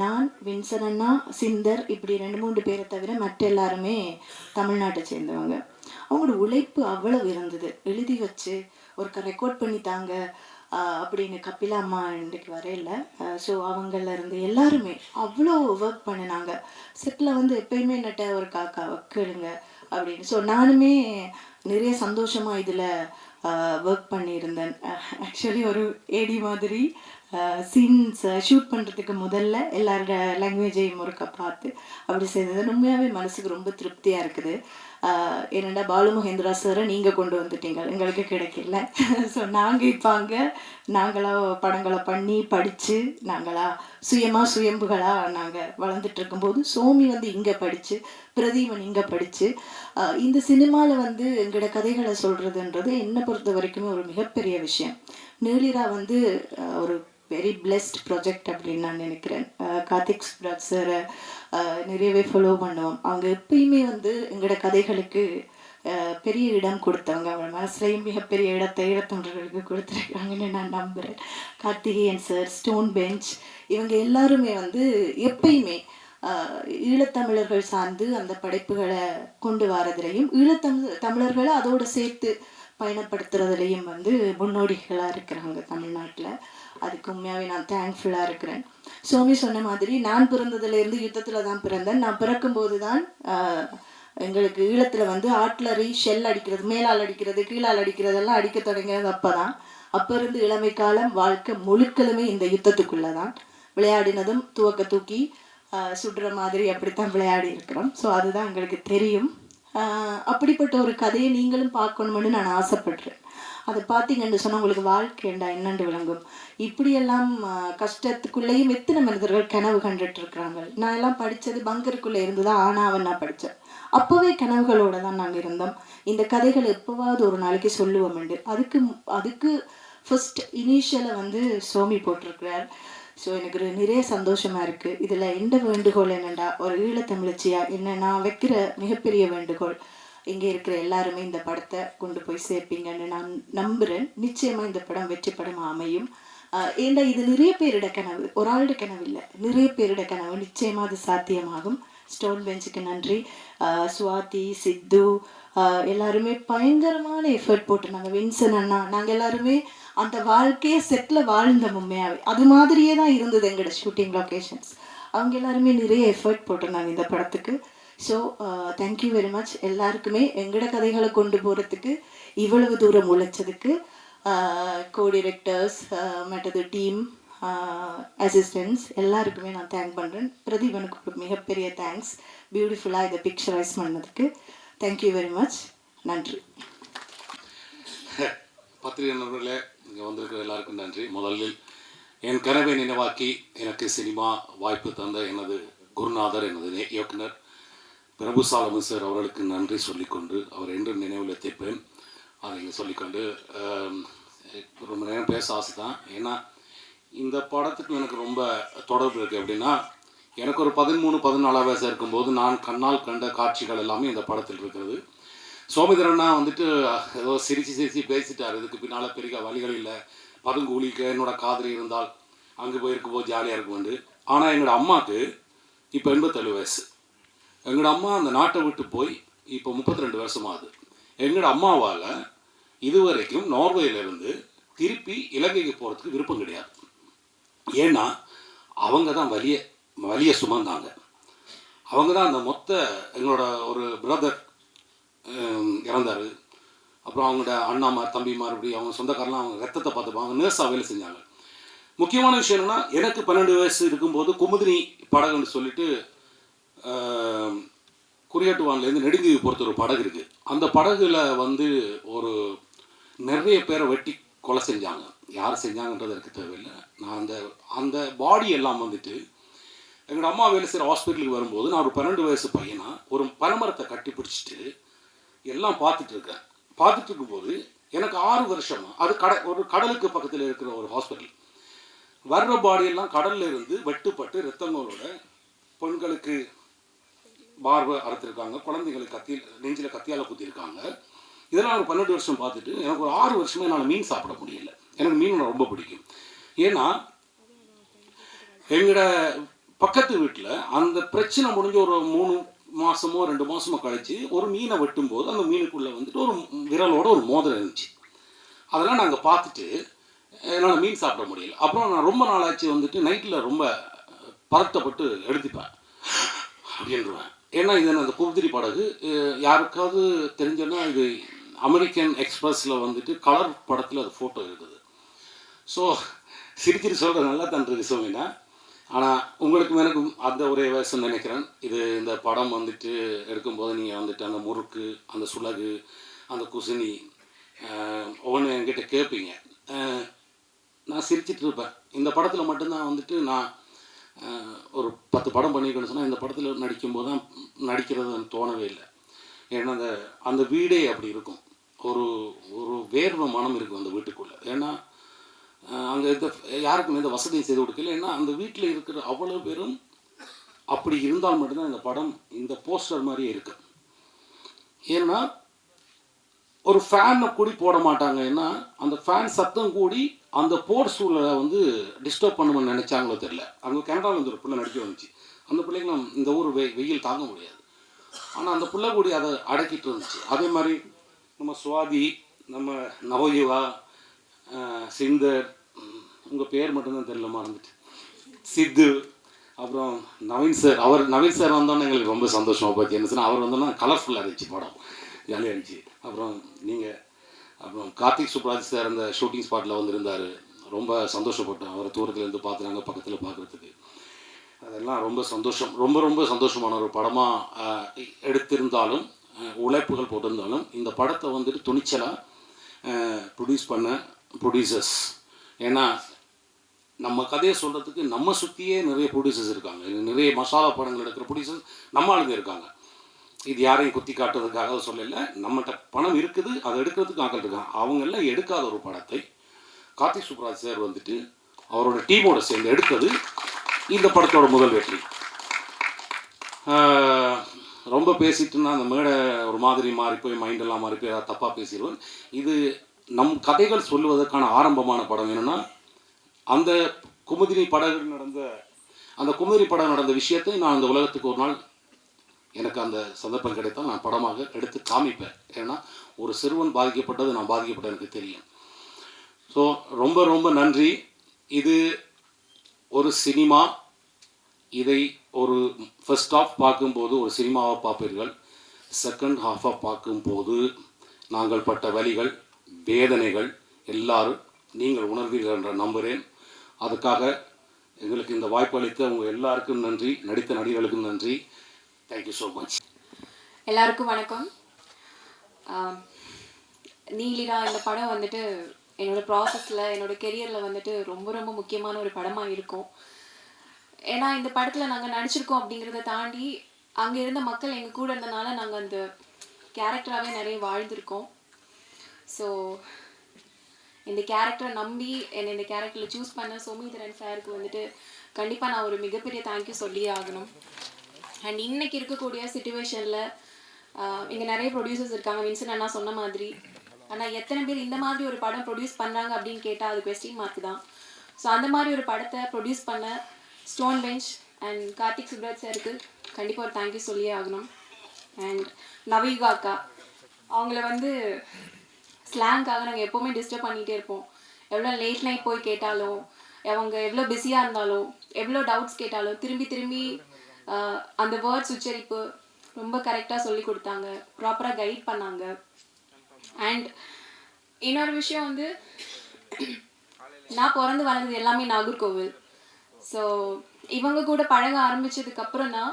நான், வின்சன் அண்ணா, சிந்தர் இப்படி 2-3 பேரை தவிர மற்ற எல்லாருமே தமிழ்நாட்டை சேர்ந்தவங்க. அவங்களோட உழைப்பு அவ்வளவு இருந்தது. எழுதி வச்சு ஒரு ரெக்கார்ட் பண்ணித்தாங்க அப்படின்னு கபிலா அம்மா இன்றைக்கு வரையில. ஸோ அவங்கள்லேருந்து எல்லாருமே அவ்வளோ ஒர்க் பண்ணினாங்க. செட்டில் வந்து எப்பயுமே என்னட்ட ஒரு காக்கா கேளுங்க அப்படின்னு. ஸோ நானுமே நிறைய சந்தோஷமாக இதில் ஒர்க் பண்ணியிருந்தேன். ஆக்சுவலி ஒரு ஏடி மாதிரி சீன்ஸ் ஷூட் பண்ணுறதுக்கு முதல்ல எல்லாரோட லாங்குவேஜையும் ஒருக்கா பார்த்து அப்படி செய்தது உண்மையாகவே மனசுக்கு ரொம்ப திருப்தியாக இருக்குது. என்னடா பாலு மகேந்திரா சாரை நீங்கள் கொண்டு வந்துட்டீங்க, எங்களுக்கு கிடைக்கல. ஸோ நாங்கள் இப்போ அங்கே நாங்களாக படங்களை பண்ணி படித்து நாங்களாக சுயம்புகளாக நாங்கள் வளர்ந்துட்டு இருக்கும்போது சோமி வந்து இங்கே படித்து, பிரதீபன் இங்கே படித்து இந்த சினிமாவில் வந்து எங்களோட கதைகளை சொல்கிறதுன்றது என்னை பொறுத்த வரைக்குமே ஒரு மிகப்பெரிய விஷயம். நீலிரா வந்து ஒரு வெரி பிளெஸ்ட் ப்ராஜெக்ட் அப்படின்னு நான் நினைக்கிறேன். கார்த்திக் சுப்ராஜ் சாரை நிறையவே ஃபாலோ பண்ணுவோம். அவங்க எப்பயுமே வந்து எங்களோட கதைகளுக்கு பெரிய இடம் கொடுத்தவங்க. அவங்க மனசுலையும் மிகப்பெரிய இடத்தை ஈழத்தொண்டர்களுக்கு கொடுத்துருக்காங்கன்னு நான் நம்புகிறேன். கார்த்திகேயன் சார், ஸ்டோன் பெஞ்ச், இவங்க எல்லாருமே வந்து எப்பயுமே ஈழத்தமிழர்கள் சார்ந்து அந்த படைப்புகளை கொண்டு வரதுலையும் தமிழர்களை அதோடு சேர்த்து பயணப்படுத்துறதுலையும் வந்து முன்னோடிகளாக இருக்கிறாங்க தமிழ்நாட்டில். அதுக்கு உண்மையாகவே நான் தேங்க்ஃபுல்லாக இருக்கிறேன். சோமி சொன்ன மாதிரி நான் பிறந்ததுலேருந்து யுத்தத்தில் தான் பிறந்தேன். நான் பிறக்கும்போது தான் எங்களுக்கு ஈழத்தில் வந்து ஆட்லரி ஷெல் அடிக்கிறது, மேலால் அடிக்கிறது, கீழால் அடிக்கிறதெல்லாம் அடிக்க தொடங்கினது அப்போ தான். அப்போ இருந்து இளமை காலம் வாழ்க்கை முழுக்களுமே இந்த யுத்தத்துக்குள்ளே தான். விளையாடினதும் துவக்க தூக்கி சுடுற மாதிரி அப்படித்தான் விளையாடி இருக்கிறோம். ஸோ அதுதான் எங்களுக்கு தெரியும். அப்படிப்பட்ட ஒரு கதையை நீங்களும் பார்க்கணுமென்னு நான் ஆசைப்படுறேன். அதை பார்த்தீங்கன்னு சொன்னால் உங்களுக்கு வாழ்க்கைண்டா என்னென்று விளங்கும். இப்படியெல்லாம் கஷ்டத்துக்குள்ளேயும் எத்தனை மனிதர்கள் கனவு கண்டுட்டு இருக்கிறாங்க. நான் எல்லாம் படித்தது பங்கருக்குள்ளே இருந்து தான் ஆனாவன் நான் படித்தேன். அப்போவே கனவுகளோடு தான் நாங்கள் இருந்தோம். இந்த கதைகள் எப்போவாவது ஒரு நாளைக்கு சொல்லுவோம்ண்டு அதுக்கு ஃபர்ஸ்ட் இனிஷியலை வந்து சோமி போட்டிருக்கிறார். ஸோ எனக்கு நிறைய சந்தோஷமாக இருக்குது. இதில் எந்த வேண்டுகோள் என்னென்னா, ஒரு ஈழத்தமிழச்சியாக என்ன நான் வைக்கிற மிகப்பெரிய வேண்டுகோள், இங்கே இருக்கிற எல்லாருமே இந்த படத்தை கொண்டு போய் சேர்ப்பீங்கன்னு நான் நம்புகிறேன். நிச்சயமாக இந்த படம் வெற்றி படமாக அமையும். ஏண்டா இது நிறைய பேரிட கனவு, ஒரு ஆளுடைய கனவு இல்லை, நிறைய பேரிட கனவு. நிச்சயமாக அது சாத்தியமாகும். ஸ்டோன் பெஞ்சுக்கு நன்றி. சுவாதி, சித்து எல்லாருமே பயங்கரமான எஃபர்ட் போட்டு நாங்கள் வின்சன் அண்ணா நாங்கள் எல்லாருமே அந்த வாழ்க்கையை செட்டில் வாழ்ந்தோம். உண்மையாகவே அது மாதிரியே தான் இருந்தது எங்களோட ஷூட்டிங் லொக்கேஷன்ஸ். அவங்க எல்லாருமே நிறைய எஃபர்ட் போட்டிருந்தாங்க இந்த படத்துக்கு. ஸோ தேங்க்யூ வெரி மச் எல்லாருக்குமே. எங்களோட கதைகளை கொண்டு போகிறதுக்கு இவ்வளவு தூரம் உழைச்சதுக்கு கோ டிரெக்டர்ஸ், மற்றது டீம், அசிஸ்டன்ஸ் எல்லாருக்குமே நான் தேங்க் பண்ணுறேன். பிரதீபனுக்கு ஒரு மிகப்பெரிய தேங்க்ஸ், பியூட்டிஃபுல்லாக இதை பிக்சரைஸ் பண்ணதுக்கு. Thank you very much. நன்றி. பத்திரிகை நண்பர்களே, இங்கே வந்திருக்கிற எல்லாருக்கும் நன்றி. முதலில் என் கனவை நினைவாக்கி எனக்கு சினிமா வாய்ப்பு தந்த எனது குருநாதர், எனது இயக்குனர் பிரபு சாலமன் சார் அவர்களுக்கு நன்றி சொல்லிக்கொண்டு, அவர் என்று நினைவில் தைப்பேன் அதை இங்கே சொல்லிக்கொண்டு, ரொம்ப நேரம் பேச ஆசை தான். ஏன்னா இந்த படத்துக்கு எனக்கு ரொம்ப தொடர்பு இருக்குது. எப்படின்னா, எனக்கு ஒரு 13-14 வயசு இருக்கும்போது நான் கண்ணால் கண்ட காட்சிகள் எல்லாமே இந்த படத்தில் இருக்கிறது. சோமிதரன்னா வந்துட்டு ஏதோ சிரித்து பேசிட்டார், இதுக்கு பின்னால் பெரிய வழிகள் இல்லை, பதுங்கூலிக்கு என்னோட காதலி இருந்தால் அங்கே போயிருக்கும்போது ஜாலியாக இருக்கும்போது. ஆனால் எங்களோட அம்மாவுக்கு இப்போ 87 வயசு. எங்களோட அம்மா அந்த நாட்டை விட்டு போய் இப்போ 32 வருஷமாகுது. எங்களோட அம்மாவால் இதுவரைக்கும் நார்வேயிலேருந்து திருப்பி இலங்கைக்கு போகிறதுக்கு விருப்பம் கிடையாது. ஏன்னா அவங்க தான் வலிய சுமந்தாங்க. அவங்க தான் அந்த மொத்த எங்களோட ஒரு பிரதர் இறந்தார், அப்புறம் அவங்களோட அண்ணாமார் தம்பிமார் இப்படி அவங்க சொந்தக்காரெலாம் அவங்க ரத்தத்தை பார்த்துப்பாங்க, நர்ஸாக வேலை செஞ்சாங்க. முக்கியமான விஷயம் என்னென்னா, எனக்கு 12 வயசு இருக்கும்போது குமுதினி படகுன்னு சொல்லிட்டு குறியாட்டுவான்லேருந்து நெடுங்கி பொறுத்த ஒரு படகு இருக்குது. அந்த படகுல வந்து ஒரு நிறைய பேரை வெட்டி கொலை செஞ்சாங்க. யார் செஞ்சாங்கன்றது எனக்கு தேவையில்லை. நான் அந்த பாடி எல்லாம் வந்துட்டு எங்களோட அம்மா வேலை செய்கிற ஹாஸ்பிட்டலுக்கு வரும்போது நான் ஒரு 12 வயசு பையனா ஒரு பனைமரத்தை கட்டி பிடிச்சிட்டு எல்லாம் பார்த்துட்டு இருக்கேன். பார்த்துட்டு இருக்கும்போது எனக்கு 6 வருஷமாக அது ஒரு கடலுக்கு பக்கத்தில் இருக்கிற ஒரு ஹாஸ்பிட்டல். வர்ற பாடியெல்லாம் கடலில் இருந்து வெட்டுப்பட்டு ரத்தங்களோட பெண்களுக்கு பார்வை அறுத்துருக்காங்க, குழந்தைங்களுக்கு நெஞ்சில் கத்தியால் குத்திருக்காங்க. இதெல்லாம் ஒரு 12 வருஷம் பார்த்துட்டு எனக்கு ஒரு 6 வருஷமே என்னால் மீன் சாப்பிட முடியல. எனக்கு மீன் ரொம்ப பிடிக்கும். ஏன்னா எங்களோட பக்கத்து வீட்டில் அந்த பிரச்சனை முடிஞ்ச ஒரு 3 மாதமோ 2 மாதமோ கழித்து ஒரு மீனை வெட்டும்போது அந்த மீனுக்குள்ளே வந்துட்டு ஒரு விரலோட ஒரு மோதிரம் இருந்துச்சு. அதெல்லாம் நாங்கள் பார்த்துட்டு என்னால் மீன் சாப்பிட முடியல. அப்புறம் நான் ரொம்ப நாளாச்சு வந்துட்டு நைட்டில் ரொம்ப பதட்டப்பட்டு எடுத்துப்பேன் அப்படின்டுவேன். ஏன்னா இது அந்த குமுதிரி படகு யாருக்காவது தெரிஞ்சோன்னா இது அமெரிக்கன் எக்ஸ்பிரஸில் வந்துட்டு கலர் படத்தில் அது ஃபோட்டோ இருக்குது. ஸோ சிரிச்சிட்டு சொல்கிறது நல்லா தான் இருக்குது சோமினா. ஆனால் உங்களுக்கும் எனக்கும் அந்த ஒரே வயசுன்னு நினைக்கிறேன். இந்த படம் வந்துட்டு எடுக்கும்போது நீங்கள் வந்துட்டு அந்த முறுக்கு, அந்த சுலகு, அந்த குசினி ஒவ்வொன்று என்கிட்ட கேட்பீங்க. நான் சிரிச்சிட்டு இருப்பேன். இந்த படத்தில் மட்டும்தான் வந்துட்டு நான் ஒரு 10 படம் பண்ணியிருக்கேன்னு சொன்னால் இந்த படத்தில் நடிக்கும்போது தான் நடிக்கிறது தோணவே இல்லை. ஏன்னா அந்த வீடே அப்படி இருக்கும். ஒரு ஒரு வேர்வை மனம் இருக்கும் அந்த வீட்டுக்குள்ளே. ஏன்னா அங்கே யாருக்கும் எந்த வசதியும் செய்து கொடுக்கல. ஏன்னா அந்த வீட்டில் இருக்கிற அவ்வளோ பேரும் அப்படி இருந்தால் மட்டும்தான் இந்த படம் இந்த போஸ்டர் மாதிரியே இருக்கு. ஏன்னா ஒரு ஃபேனை கூடி போட மாட்டாங்க. ஏன்னா அந்த ஃபேன் சத்தம் கூடி அந்த போர் சூழலை வந்து டிஸ்டர்ப் பண்ணுமென்னு நினச்சாங்களோ தெரியல. அங்கே கனடாவில் வந்து ஒரு பிள்ளை நடிக்க வந்துச்சு. அந்த பிள்ளைக்கு நம்ம இந்த ஊர் வெயில் தாங்க முடியாது. ஆனால் அந்த பிள்ளை கூடி அதை அடக்கிட்டு இருந்துச்சு. அதே மாதிரி நம்ம சுவாதி, நம்ம நவயுவா, சிந்தர், உங்கள் பேர் மட்டும்தான் தெரியல மறந்துட்டு, சித்து, அப்புறம் நவீன் சார் வந்தோன்னே எங்களுக்கு ரொம்ப சந்தோஷமாக போச்சு. என்ன சொன்னால் அவர் வந்தோன்னா கலர்ஃபுல்லாக இருந்துச்சு, படம் ஜாலியாக இருந்துச்சு. அப்புறம் நீங்கள் அப்புறம் கார்த்திக் சுப்ராஜ் சார் அந்த ஷூட்டிங் ஸ்பாட்டில் வந்துருந்தார். ரொம்ப சந்தோஷப்பட்டோம் அவரை தூரத்துலேருந்து பார்த்து நாங்கள் பக்கத்தில் பார்க்குறதுக்கு. அதெல்லாம் ரொம்ப சந்தோஷம். ரொம்ப ரொம்ப சந்தோஷமான ஒரு படமாக எடுத்திருந்தாலும் உழைப்புகள் போட்டிருந்தாலும் இந்த படத்தை வந்துட்டு துணிச்சலாக ப்ரொடியூஸ் பண்ண ப்ரொடியூசர்ஸ். ஏன்னா நம்ம கதையை சொல்கிறதுக்கு நம்ம சுற்றியே நிறைய ப்ரொடியூசர்ஸ் இருக்காங்க. நிறைய மசாலா படங்கள் எடுக்கிற ப்ரொடியூசர்ஸ் நம்ம ஆளுங்க இருக்காங்க. இது யாரையும் குத்தி காட்டுறதுக்காக சொல்லலை. நம்மகிட்ட பணம் இருக்குது, அதை எடுக்கிறதுக்கு ஆக்கள் இருக்காங்க. அவங்கெல்லாம் எடுக்காத ஒரு படத்தை கார்த்திக் சுப்ராஜ் சார் வந்துட்டு அவரோட டீமோட சேர்ந்து எடுத்தது இந்த படத்தோட முதல் வெற்றி. ரொம்ப பேசிட்டுன்னா அந்த மேடை ஒரு மாதிரி மாறி போய் மைண்டெல்லாம் மாறி போய் தப்பாக பேசிடுவேன். இது நம் கதைகள் சொல்லுவதற்கான ஆரம்பமான படம். என்னென்னா அந்த குமுதினி படம் நடந்த விஷயத்தை நான் அந்த உலகத்துக்கு ஒரு நாள் எனக்கு அந்த சந்தர்ப்பம் கிடைத்தால் நான் படமாக எடுத்து காமிப்பேன். ஏன்னா ஒரு சிறுவன் பாதிக்கப்பட்டது நான் பாதிக்கப்பட்ட எனக்கு தெரியும். ஸோ ரொம்ப ரொம்ப நன்றி. இது ஒரு சினிமா. இதை ஒரு ஃபர்ஸ்ட் ஹாஃப் பார்க்கும்போது ஒரு சினிமாவை பார்ப்பீர்கள். செகண்ட் ஹாஃபாக பார்க்கும்போது நாங்கள் பட்ட வலிகள், வேதனைகள் எல்லாரும் நீங்கள் உணர்வீர்கள் என்று நம்புகிறேன். அதுக்காக எங்களுக்கு இந்த வாய்ப்பு அளித்த அவங்க எல்லாருக்கும் நன்றி, நடித்த நடிகர்களுக்கும் நன்றி. Thank you so much. எல்லாருக்கும் வணக்கம். நீலிரா இந்த படம் வந்துட்டு என்னோடய ப்ராசஸில், என்னோடய கெரியரில் வந்துட்டு ரொம்ப ரொம்ப முக்கியமான ஒரு படமாக இருக்கும். ஏன்னா இந்த படத்தில் நாங்கள் நடிச்சிருக்கோம் அப்படிங்கிறத தாண்டி அங்கே இருந்த மக்கள் எங்கள் கூட இருந்தனால நாங்கள் அந்த கேரக்டராகவே நிறைய வாழ்ந்திருக்கோம். ஸோ இந்த கேரக்டரை நம்பி என்னை இந்த கேரக்டரில் சூஸ் பண்ண சோமிதரன் சாருக்கு வந்துட்டு கண்டிப்பாக நான் ஒரு மிகப்பெரிய தேங்க்யூ சொல்லியே ஆகணும். அண்ட் இன்றைக்கி இருக்கக்கூடிய சிச்சுவேஷனில் இங்கே நிறைய ப்ரொடியூசர்ஸ் இருக்காங்க, வின்சன் அண்ணா சொன்ன மாதிரி. ஆனால் எத்தனை பேர் இந்த மாதிரி ஒரு படம் ப்ரொடியூஸ் பண்ணுறாங்க அப்படின்னு கேட்டால் அது கொஸ்டின் மார்க் தான். ஸோ அந்த மாதிரி ஒரு படத்தை ப்ரொடியூஸ் பண்ண Stone Bench and Karthik Subbaraj சாருக்கு கண்டிப்பாக ஒரு தேங்க்யூ சொல்லியே ஆகணும். அண்ட் நவீகா அக்கா, அவங்கள வந்து ஸ்லாங்காக நாங்கள் எப்போவுமே டிஸ்டர்ப் பண்ணிகிட்டே இருப்போம். எவ்வளோ லேட் நைட் போய் கேட்டாலும், அவங்க எவ்வளோ பிஸியாக இருந்தாலும், எவ்வளோ டவுட்ஸ் கேட்டாலும் திரும்பி திரும்பி அந்த வேர்ட்ஸ் உச்சரிப்பு ரொம்ப கரெக்டாக சொல்லி கொடுத்தாங்க, ப்ராப்பராக கைட் பண்ணாங்க. அண்ட் இன்னொரு விஷயம் வந்து, நான் பிறந்து வளர்ந்தது எல்லாமே நாகர்கோவில். ஸோ இவங்க கூட பழக ஆரம்பித்ததுக்கப்புறம் தான்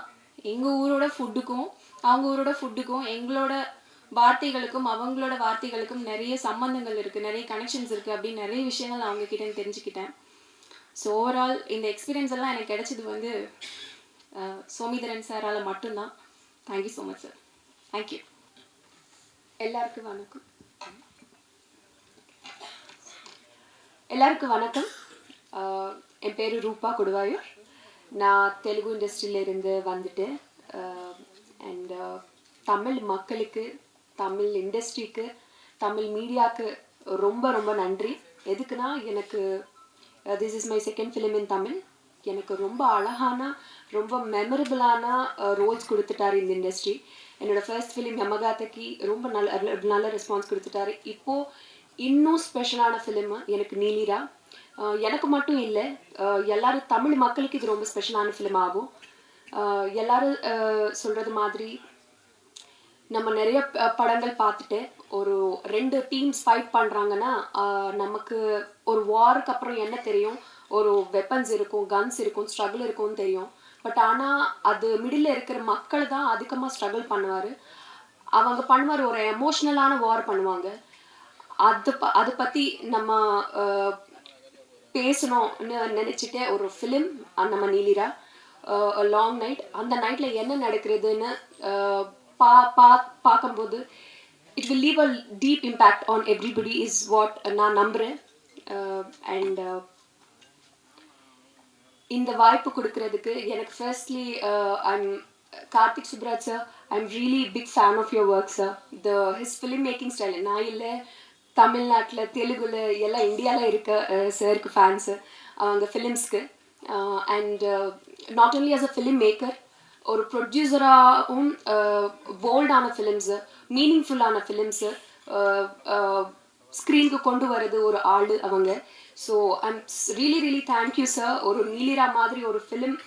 எங்கள் ஊரோட ஃபுட்டுக்கும் அவங்க ஊரோட ஃபுட்டுக்கும் எங்களோட வார்த்தைகளுக்கும் அவங்களோட வார்த்தைகளுக்கும் நிறைய சம்பந்தங்கள் இருக்குது, நிறைய கனெக்ஷன்ஸ் இருக்குது அப்படின்னு நிறைய விஷயங்கள் நான் அவங்கக்கிட்ட தெரிஞ்சுக்கிட்டேன். ஸோ ஓவரால் இந்த எக்ஸ்பீரியன்ஸ் எல்லாம் எனக்கு கிடைச்சது வந்து சோமிதரன் சாரால் மட்டும்தான். Thank you so much sir. Thank you. எல்லாருக்கும் வணக்கம். எல்லாருக்கும் வணக்கம். என் பேர் ரூபா கொடுவாயூர். நான் தெலுங்கு இண்டஸ்ட்ரியிலேருந்து வந்துட்டு அண்ட் தமிழ் மக்களுக்கு, தமிழ் இண்டஸ்ட்ரிக்கு, தமிழ் மீடியாவுக்கு ரொம்ப ரொம்ப நன்றி. எதுக்குன்னா, எனக்கு this is my second film in Tamil. எனக்கு ரொம்ப அழகான, ரொம்ப மெமரபிளான ரோல்ஸ் கொடுத்துட்டாரு இந்த இண்டஸ்ட்ரி. என்னோடய ஃபர்ஸ்ட் ஃபிலிம் யமகாத்தக்கு ரொம்ப நல்ல ரெஸ்பான்ஸ் கொடுத்துட்டாரு. இப்போது இன்னும் ஸ்பெஷலான ஃபிலிமு எனக்கு நீலிரா. எனக்கு மட்டும் இல்லை, எல்லோரும் தமிழ் மக்களுக்கு இது ரொம்ப ஸ்பெஷலான ஃபிலிம் ஆகும். எல்லோரும் சொல்கிறது மாதிரி நம்ம நிறைய படங்கள் பார்த்துட்டு ஒரு 2 டீம்ஸ் ஃபைட் பண்ணுறாங்கன்னா நமக்கு ஒரு வாருக்கு அப்புறம் என்ன தெரியும், ஒரு வெப்பன்ஸ் இருக்கும், கன்ஸ் இருக்கும், ஸ்ட்ரகிள் இருக்கும்னு தெரியும். பட் ஆனால் அது மிடில் இருக்கிற மக்கள் தான் அதிகமாக ஸ்ட்ரகிள் பண்ணுவார். அவங்க பண்ணுவார், ஒரு எமோஷ்னலான வார் பண்ணுவாங்க. அதை பற்றி நம்ம பேசணும்னு நினச்சிட்டு ஒரு ஃபிலிம் நம்ம நீலிரா, லாங் நைட். அந்த நைட்டில் என்ன நடக்கிறதுன்னு பார்க்கும்போது it will leave a deep impact on everybody is what நான் நம்புகிறேன். அண்ட் இந்த வாய்ப்பு கொடுக்கறதுக்கு எனக்கு firstly I'm Karthik Subbaraj sir, I'm really big fan of your work sir. His film making style, நான் இல்லை தமிழ்நாட்டில், தெலுங்குல எல்லாம் இந்தியாவில் இருக்க சாருக்கு ஃபேன்ஸு அவங்க ஃபிலிம்ஸ்க்கு. And not only as a film maker, ஒரு ப்ரொடியூசராகவும் போல்டான ஃபிலிம்ஸு, மீனிங்ஃபுல்லான ஃபிலிம்ஸு ஸ்க்ரீனுக்கு கொண்டு வர்றது ஒரு ஆள் அவங்க. So I'm really thank you sir. ஒரு நீலிரா மாதிரி ஒரு ஃபிலிம்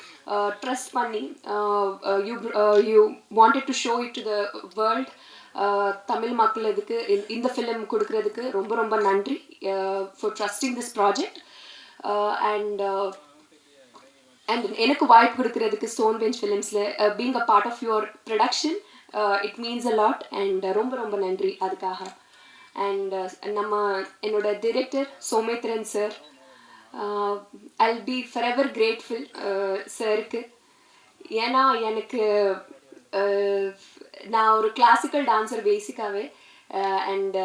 ட்ரஸ்ட் பண்ணி you wanted to show it to the world. Tamil மக்கள் இதுக்கு இந்த ஃபிலிம் கொடுக்கறதுக்கு ரொம்ப ரொம்ப நன்றி for trusting this project. And எனக்கு வாய்ப்பு கொடுக்கறதுக்கு ஸ்டோன் பெஞ்ச் ஃபிலிம்ஸில் being a part of your production, it means a lot. And ரொம்ப ரொம்ப நன்றி அதுக்காக. அண்ட் என்னோட director Soumithran sir, I'll be forever grateful சாருக்கு. ஏன்னா எனக்கு நான் ஒரு கிளாசிக்கல் டான்ஸர் பேசிக்காகவே. And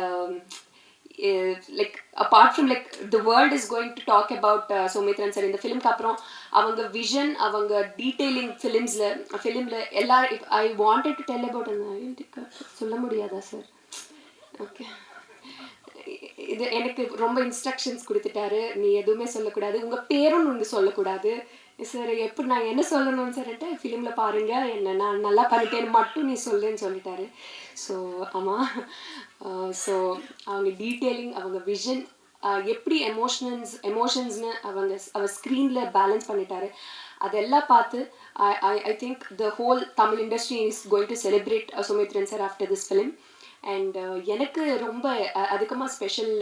like apart from like the world is going to talk about Soumithran sir. இந்த ஃபிலிம்க்கு அப்புறம் அவங்க விஷன், அவங்க டீட்டெயிலிங் ஃபிலிமில் எல்லாரும் I wanted to tell about. சொல்ல முடியாதா சார்? ஓகே, இது எனக்கு ரொம்ப இன்ஸ்ட்ரக்ஷன்ஸ் கொடுத்துட்டாரு, நீ எதுவுமே சொல்லக்கூடாது, உங்கள் பேரும் நீங்கள் சொல்லக்கூடாது சார். எப்படி நான் என்ன சொல்லணும்னு சொல்லிட்டு ஃபிலிமில் பாருங்கள், என்ன நான் நல்லா பண்ணிட்டேன்னு மட்டும் நீ சொல்லுன்னு சொல்லிட்டாரு. ஸோ ஆமாம், ஸோ அவங்க டீட்டெயிலிங், அவங்க விஷன், எப்படி எமோஷன்ஸ்னு அவர் ஸ்க்ரீனில் பேலன்ஸ் பண்ணிட்டாரு. அதெல்லாம் பார்த்து I think the whole Tamil industry is going to celebrate Soumithran sir after this film. And எனக்கு ரொம்ப அதிகமாக special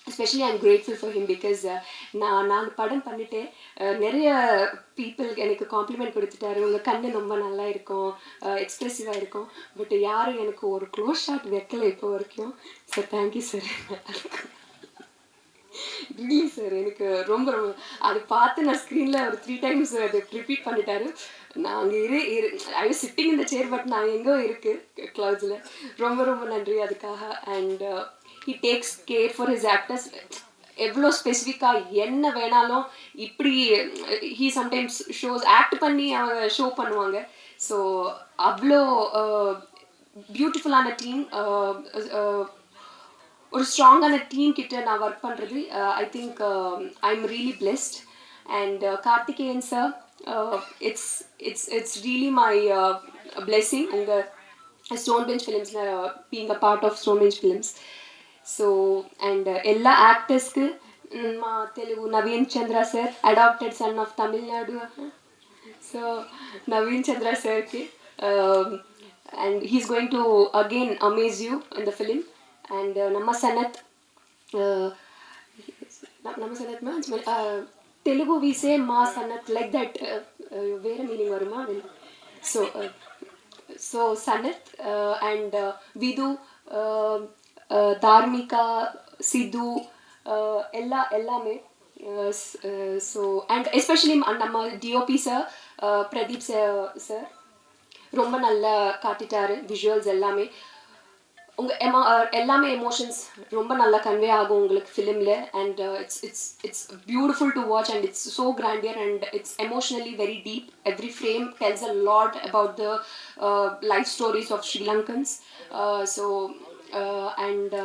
especially I'm grateful for him because நான் படம் பண்ணிட்டு நிறைய பீப்புள் எனக்கு காம்ப்ளிமெண்ட் கொடுத்துட்டாரு. உங்கள் கண்ணு ரொம்ப நல்லா இருக்கும், எக்ஸ்ப்ரெசிவாக இருக்கும். பட் யாரும் எனக்கு ஒரு க்ளோஸ் ஷாட் வைக்கல இப்போ வரைக்கும். So thank you sir. Really sir எனக்கு ரொம்ப ரொம்ப அது பார்த்து நான் ஸ்க்ரீனில் ஒரு 3 times அது ரிப்பீட் பண்ணிட்டாரு. நான் அங்கே ஐ வாஸ் சிட்டிங் இந்த சேர், பட் நான் எங்கோ இருக்குது க்ளவுட்ஸில். ரொம்ப ரொம்ப நன்றி அதுக்காக. And he takes care for his actors. எவ்வளோ ஸ்பெசிஃபிக்காக என்ன வேணாலும் இப்படி ஹீ சம்டைம்ஸ் ஷோஸ் ஆக்ட் பண்ணி அவங்க ஷோ பண்ணுவாங்க. ஸோ அவ்வளோ பியூட்டிஃபுல்லான டீம், ஒரு ஸ்ட்ராங்கான டீம் கிட்ட நான் ஒர்க் பண்ணுறது I think I am really blessed. And Karthikeyan sir, it's really my blessing உங்கள் ஸ்டோன் பெஞ்ச் ஃபிலிம்ஸில் being a part of Stone Bench Films. So and எல்லா ஆக்டர்ஸ்க்கு మా Telugu Naveen Chandra sir, adapted son of Tamil Nadu. So Naveen Chandra సార్కి and he's going to again amaze you in the film. And నమ్మ సనత్ తెలుగు వీసే మా Sanath like that వేరే మీనింగ్ வருமா? సో సో సనత్ అండ్ విదు, தார்மிகா, சிது, எல்லாமே. ஸோ அண்ட் எஸ்பெஷலி நம்ம டிஓபி சார் பிரதீப் சார் ரொம்ப நல்லா காட்டிட்டாரு. விஷுவல்ஸ் எல்லாமே எல்லாமே எமோஷன்ஸ் ரொம்ப நல்லா கன்வே ஆகும் உங்களுக்கு ஃபிலிமில். And it's beautiful to watch and it's so grandeur and it's emotionally very deep. Every frame tells a lot about the life stories of Sri Lankans. So and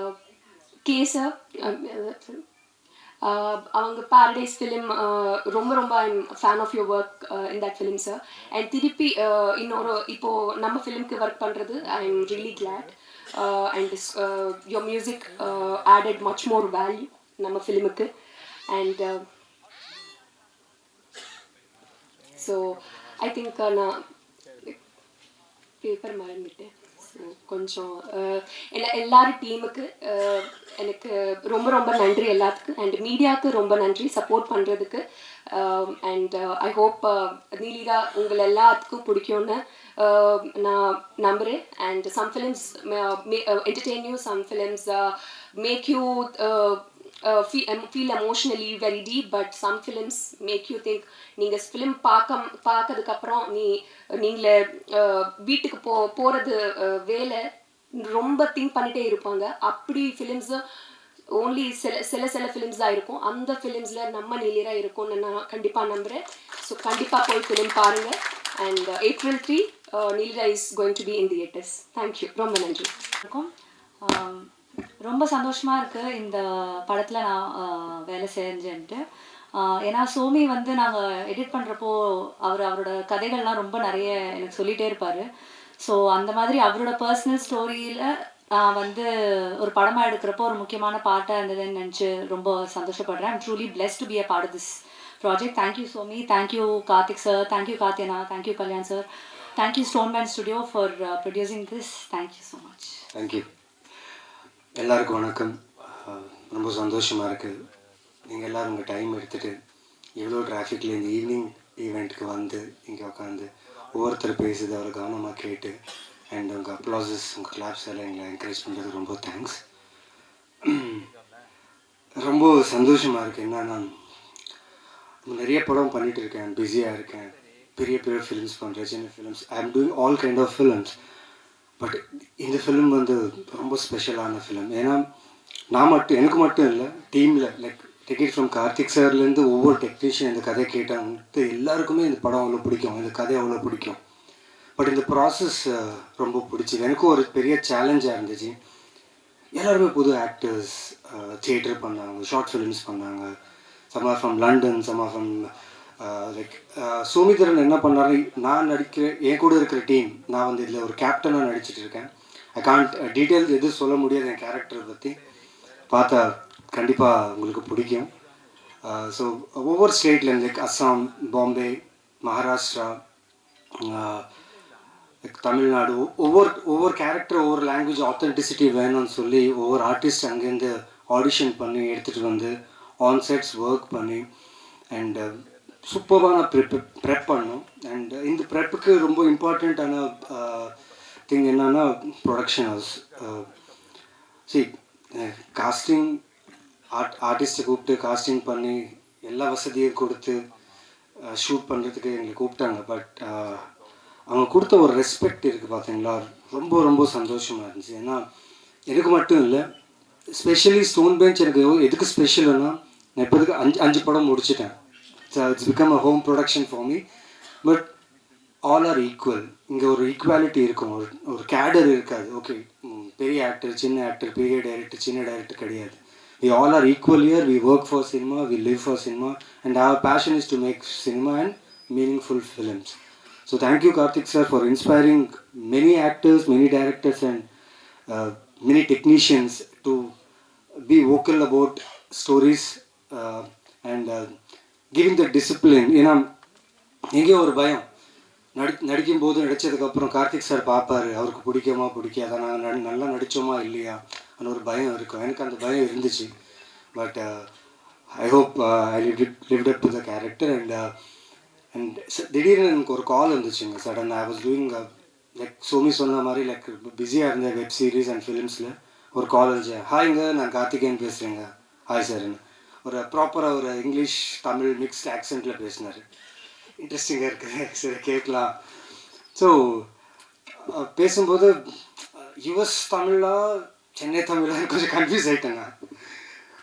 கேசர் அவங்க பாரடைஸ் ஃபிலிம் ரொம்ப ரொம்ப I'm fan of your work in that film sir. And திருப்பி இன்னொரு இப்போது நம்ம ஃபிலிம்க்கு work பண்ணுறது I am really glad. And your music added much more value நம்ம ஃபிலிமுக்கு. அண்ட் ஸோ ஐ திங்க் நான் பேப்பர் மறந்துட்டேன். ஸோ கொஞ்சம் எல்லாரும் டீமுக்கு எனக்கு ரொம்ப ரொம்ப நன்றி எல்லாத்துக்கும். அண்ட் மீடியாவுக்கு ரொம்ப நன்றி சப்போர்ட் பண்ணுறதுக்கு. அண்ட் ஐ ஹோப் நீலிதா உங்கள் எல்லாத்துக்கும் பிடிக்கும்னு நான் நம்புகிறேன். And some films entertain you, some films make you feel emotionally very deep, but some films make you think. நீங்கள் ஃபிலிம் பார்க்கறதுக்கப்புறம் நீங்களே வீட்டுக்கு போகிறது வேலை ரொம்ப திங்க் பண்ணிகிட்டே இருப்பாங்க. அப்படி ஃபிலிம்ஸு ஓன்லி சில ஃபிலிம்ஸ் தான் இருக்கும். அந்த ஃபிலிம்ஸில் நம்ம நீலிரா இருக்கும்னு நான் கண்டிப்பாக நம்புகிறேன். ஸோ கண்டிப்பாக போய் ஃபிலிம் பாருங்கள். And April 3 Neelira is going to be in theatres. Thank you, ரொம்ப நன்றி. ரொம்ப சந்தோஷமாக இருக்குது இந்த படத்தில் நான் வேலை செஞ்சேன்ட்டு. ஏன்னா சோமி வந்து நாங்கள் எடிட் பண்ணுறப்போ அவரோட கதைகள்லாம் ரொம்ப நிறைய எனக்கு சொல்லிகிட்டே இருப்பார். ஸோ அந்த மாதிரி அவரோட பர்சனல் ஸ்டோரியில் நான் வந்து ஒரு படமாக எடுக்கிறப்போ ஒரு முக்கியமான பார்ட்டாக இருந்ததுன்னு நினச்சி ரொம்ப சந்தோஷப்படுறேன். I'm truly blessed to be a part of this project. Thank you Somi, thank you Karthik sir, thank you Karthiyana, thank you Kalyan sir, thank you stone band studio for producing this. Thank you so much. Thank you. எல்லாருக்கும் வணக்கம். ரொம்ப சந்தோஷமாக இருக்குது நீங்கள் எல்லோரும் உங்கள் டைம் எடுத்துகிட்டு எவ்வளோ டிராஃபிக்கில் இந்த ஈவினிங் ஈவெண்ட்டுக்கு வந்து இங்கே உட்காந்து ஒவ்வொருத்தர் பேசுது அவரை கவனமாக கேட்டு அண்ட் உங்கள் அப்ளாசஸ் உங்கள் கிளாப்ஸ் எல்லாம் எங்களை என்கரேஜ் பண்ணுறது ரொம்ப தேங்க்ஸ். ரொம்ப சந்தோஷமாக இருக்குது. என்னன்னா நிறைய படம் பண்ணிகிட்டு இருக்கேன், பிஸியாக இருக்கேன், பெரிய பெரிய ஃபிலிம்ஸ் பண்ணுறேன், சின்ன films, I am doing all kind of films. But இந்த ஃபிலிம் வந்து ரொம்ப ஸ்பெஷலான ஃபிலிம். ஏன்னா எனக்கு மட்டும் இல்லை, டீமில் லைக் டிக்கெட் ஃப்ரம் கார்த்திக் சார்லேருந்து ஒவ்வொரு டெக்னீஷியன் இந்த கதை கேட்டாங்க எல்லாருக்குமே இந்த படம் அவ்வளோ பிடிக்கும், இந்த கதை அவ்வளோ பிடிக்கும். பட் இந்த ப்ராசஸ் ரொம்ப பிடிச்சிது. எனக்கும் ஒரு பெரிய சேலஞ்சாக இருந்துச்சு. எல்லாருமே புது ஆக்டர்ஸ் தியேட்டர் பண்ணாங்க, ஷார்ட் ஃபிலிம்ஸ் பண்ணாங்க. Some are from London, some are from like Somitharan என்ன பண்ணாரு, நான் நடிக்கிறேன், என் கூட இருக்கிற டீம், நான் வந்து இதில் ஒரு கேப்டனாக நடிச்சிட்டு இருக்கேன். ஐ கான்ட் டீட்டெயில்ஸ் எதுவும் சொல்ல முடியாது என் கேரக்டரை பற்றி. பார்த்தா கண்டிப்பாக உங்களுக்கு பிடிக்கும். ஸோ ஒவ்வொரு ஸ்டேட்லேருந்து லைக் அஸ்ஸாம், பாம்பே, மகாராஷ்டிரா, தமிழ்நாடு, ஒவ்வொரு கேரக்டர் ஒவ்வொரு லாங்குவேஜ் ஆத்தென்டிசிட்டி வேணும்னு சொல்லி ஒவ்வொரு ஆர்டிஸ்ட் அங்கேருந்து ஆடிஷன் பண்ணி எடுத்துகிட்டு வந்து ஆன் செட்ஸ் ஒர்க் பண்ணி அண்ட் சூப்பரான ப்ரெப் பண்ணோம். அண்ட் இந்த ப்ரெப்புக்கு ரொம்ப இம்பார்ட்டண்ட்டான திங் என்னன்னா ப்ரொடக்ஷன் ஹவுஸ். காஸ்டிங் ஆர்டிஸ்ட்டை கூப்பிட்டு காஸ்டிங் பண்ணி எல்லா வசதியும் கொடுத்து ஷூட் பண்ணுறதுக்கு எங்களை கூப்பிட்டாங்க. பட் அவங்க கொடுத்த ஒரு ரெஸ்பெக்ட் இருக்குது பார்த்தீங்களா, ரொம்ப ரொம்ப சந்தோஷமாக இருந்துச்சு. ஏன்னா எனக்கு மட்டும் இல்லை, ஸ்பெஷலி ஸ்டோன் பெஞ்ச் எனக்கு எதுக்கு ஸ்பெஷல்னா, நான் இப்போதுக்கு 5 படம் முடிச்சிட்டேன். It's become a home production for me. But all are equal. இங்கே ஒரு ஈக்குவாலிட்டி இருக்கும், ஒரு கேடர் இருக்காது. ஓகே, பெரிய ஆக்டர், சின்ன ஆக்டர், பெரிய டைரக்டர், சின்ன டைரக்டர் கிடையாது. We all are equal here. We work for cinema, we live for cinema, and our passion is to make cinema and meaningful films. So thank you, Karthik sir, for inspiring many actors, many directors, and many technicians to be vocal about stories and giving the discipline. ஏன்னா எங்கேயோ ஒரு பயம், நடிக்கும்போது நடித்ததுக்கப்புறம் Karthik sir பார்ப்பார், அவருக்கு பிடிக்குமா பிடிக்காதா, நாங்கள் நல்லா நடித்தோமா இல்லையா அந்த ஒரு பயம் இருக்கும். எனக்கு அந்த பயம் இருந்துச்சு. But I hope I lived up to the character. And திடீர்னு எனக்கு ஒரு கால் வந்துச்சுங்க sudden. I was doing like Somi சொன்ன மாதிரி லைக் பிஸியாக இருந்த வெப் சீரிஸ் அண்ட் ஃபிலிம்ஸில் ஒரு கால் வந்துச்சு. ஹாய்ங்க, நான் கார்த்திகேயன் பேசுகிறேங்க. ஹாய் சார்ன்னு ஒரு ப்ராப்பராக ஒரு இங்கிலீஷ் தமிழ் மிக்ஸ்ட் ஆக்சென்ட்டில் பேசினார். இன்ட்ரெஸ்டிங்காக இருக்குது, சரி கேட்கலாம். ஸோ பேசும்போது யுஎஸ் தமிழா சென்னை தமிழா கொஞ்சம் கன்ஃபியூஸ் ஆகிட்டேங்க.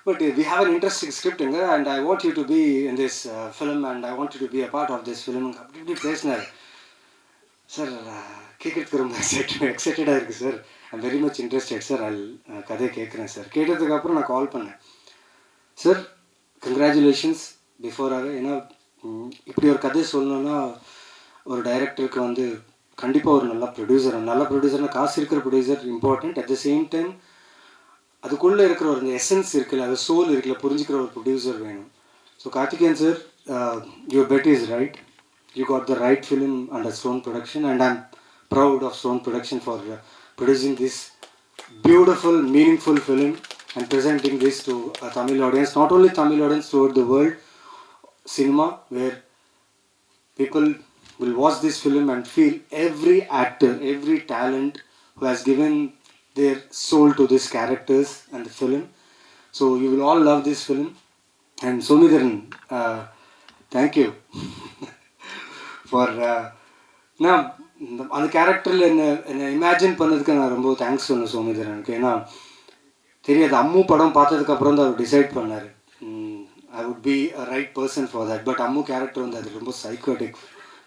But we have an interesting ஸ்கிரிப்டுங்க and I want you to be in this film and I want you to be a part of this film அப்படி இப்படி பேசினார். சார் கேட்குறதுக்கு ரொம்ப எக்ஸைட்டடாக இருக்குது sir. I'm very much interested sir. கதையை கேட்குறேன் சார். கேட்டதுக்கப்புறம் நான் கால் பண்ணேன். சார் கங்க்ராச்சுலேஷன்ஸ் பிஃபோராகவே. ஏன்னா இப்படி ஒரு கதை சொல்லணுன்னா ஒரு டைரக்டருக்கு வந்து கண்டிப்பாக ஒரு நல்ல ப்ரொடியூசர்னால் காசு இருக்கிற producer important. At the same time அதுக்குள்ளே இருக்கிற ஒரு எசன்ஸ் இருக்குல்ல, அது சோல் இருக்குல்ல, புரிஞ்சுக்கிற ஒரு ப்ரொடியூசர் வேணும். So Karthikeyan sir, your bet is right. You got the right film under Stone production and I'm proud of Stone production for producing this beautiful, meaningful film and presenting this to a Tamil audience, not only Tamil audience, throughout the world cinema, where people will watch this film and feel every actor, every talent who has given their soul to these characters and the film. So you will all love this film. And Somidharan, thank you for now அந்த கேரக்டரில் என்னை imagine பண்ணதுக்கு நான் ரொம்ப thanks சொன்னேன் சோமிதரனுக்கு. ஏன்னா தெரியாது, அம்மு படம் பார்த்ததுக்கப்புறம் தான் அவர் டிசைட் பண்ணார் I would be a right person for that. But Ammu character வந்து அது ரொம்ப சைக்கோட்டிக்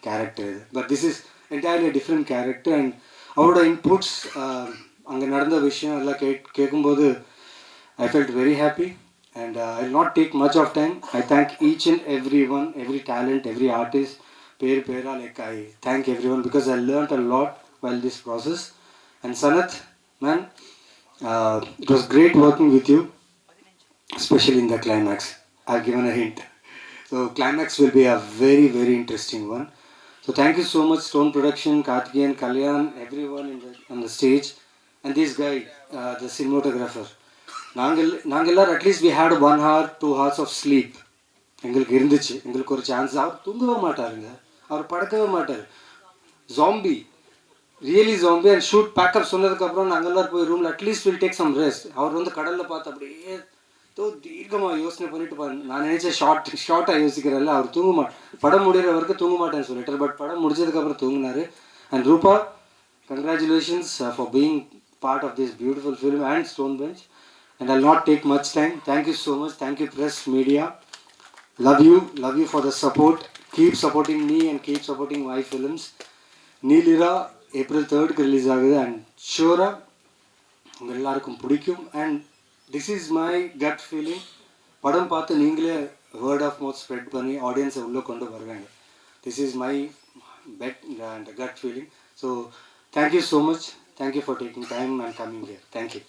கேரக்டர் இது. But this is entirely different character. And அவரோட இன்புட்ஸ், அங்கே நடந்த விஷயம் எல்லாம் கேட்கும்போது I felt very happy. And I will not take much of time. I thank each and every one, every talent, every artist. Pera, like I thank everyone because I learned a lot while this process. And Sanath, man, it was great working with you, especially in the climax. I've given a hint. So climax will be a very, very interesting one. So thank you so much, Stone Production, Karthikeyan, Kalyan, everyone on the stage, and this guy, the cinematographer. Nangallar, at least we had 1 hour, 2 hours of sleep. எங்களுக்கு இருந்துச்சு, எங்களுக்கு ஒரு chance. அவர் தூங்கவே மாட்டாருங்க, அவர் படுக்கவே மாட்டார். Zombie, really zombie. And shoot pack up சொன்னதுக்கப்புறம் நாங்கள் எல்லோரும் போய் ரூமில் at least will take some rest. அவர் வந்து கடலில் பார்த்து அப்படியே தீர்க்கமாக யோசனை பண்ணிட்டு நான் நினச்சேன் ஷார்ட்டாக யோசிக்கிறேன்ல, அவர் தூங்க படம் முடிகிற வரைக்கும் தூங்க மாட்டேன்னு சொல்லிட்டார். பட் படம் முடிச்சதுக்கப்புறம் தூங்கினார். And Rupa, congratulations for being part of this beautiful film and Stone Bench. And I'll not take much time. Thank you so much. Thank you press media. Love you for the support. Keep supporting me and keep supporting my films. Neelira April 3rd release ஆகுது. And ஷூராக உங்கள் எல்லாருக்கும் பிடிக்கும். And this is my cut feeling. படம் பார்த்து நீங்களே word of mouth spread பண்ணி ஆடியன்ஸை உள்ளே கொண்டு வருவாங்க. This is my bet and gut feeling. So thank you so much. Thank you for taking time and coming here. Thank you.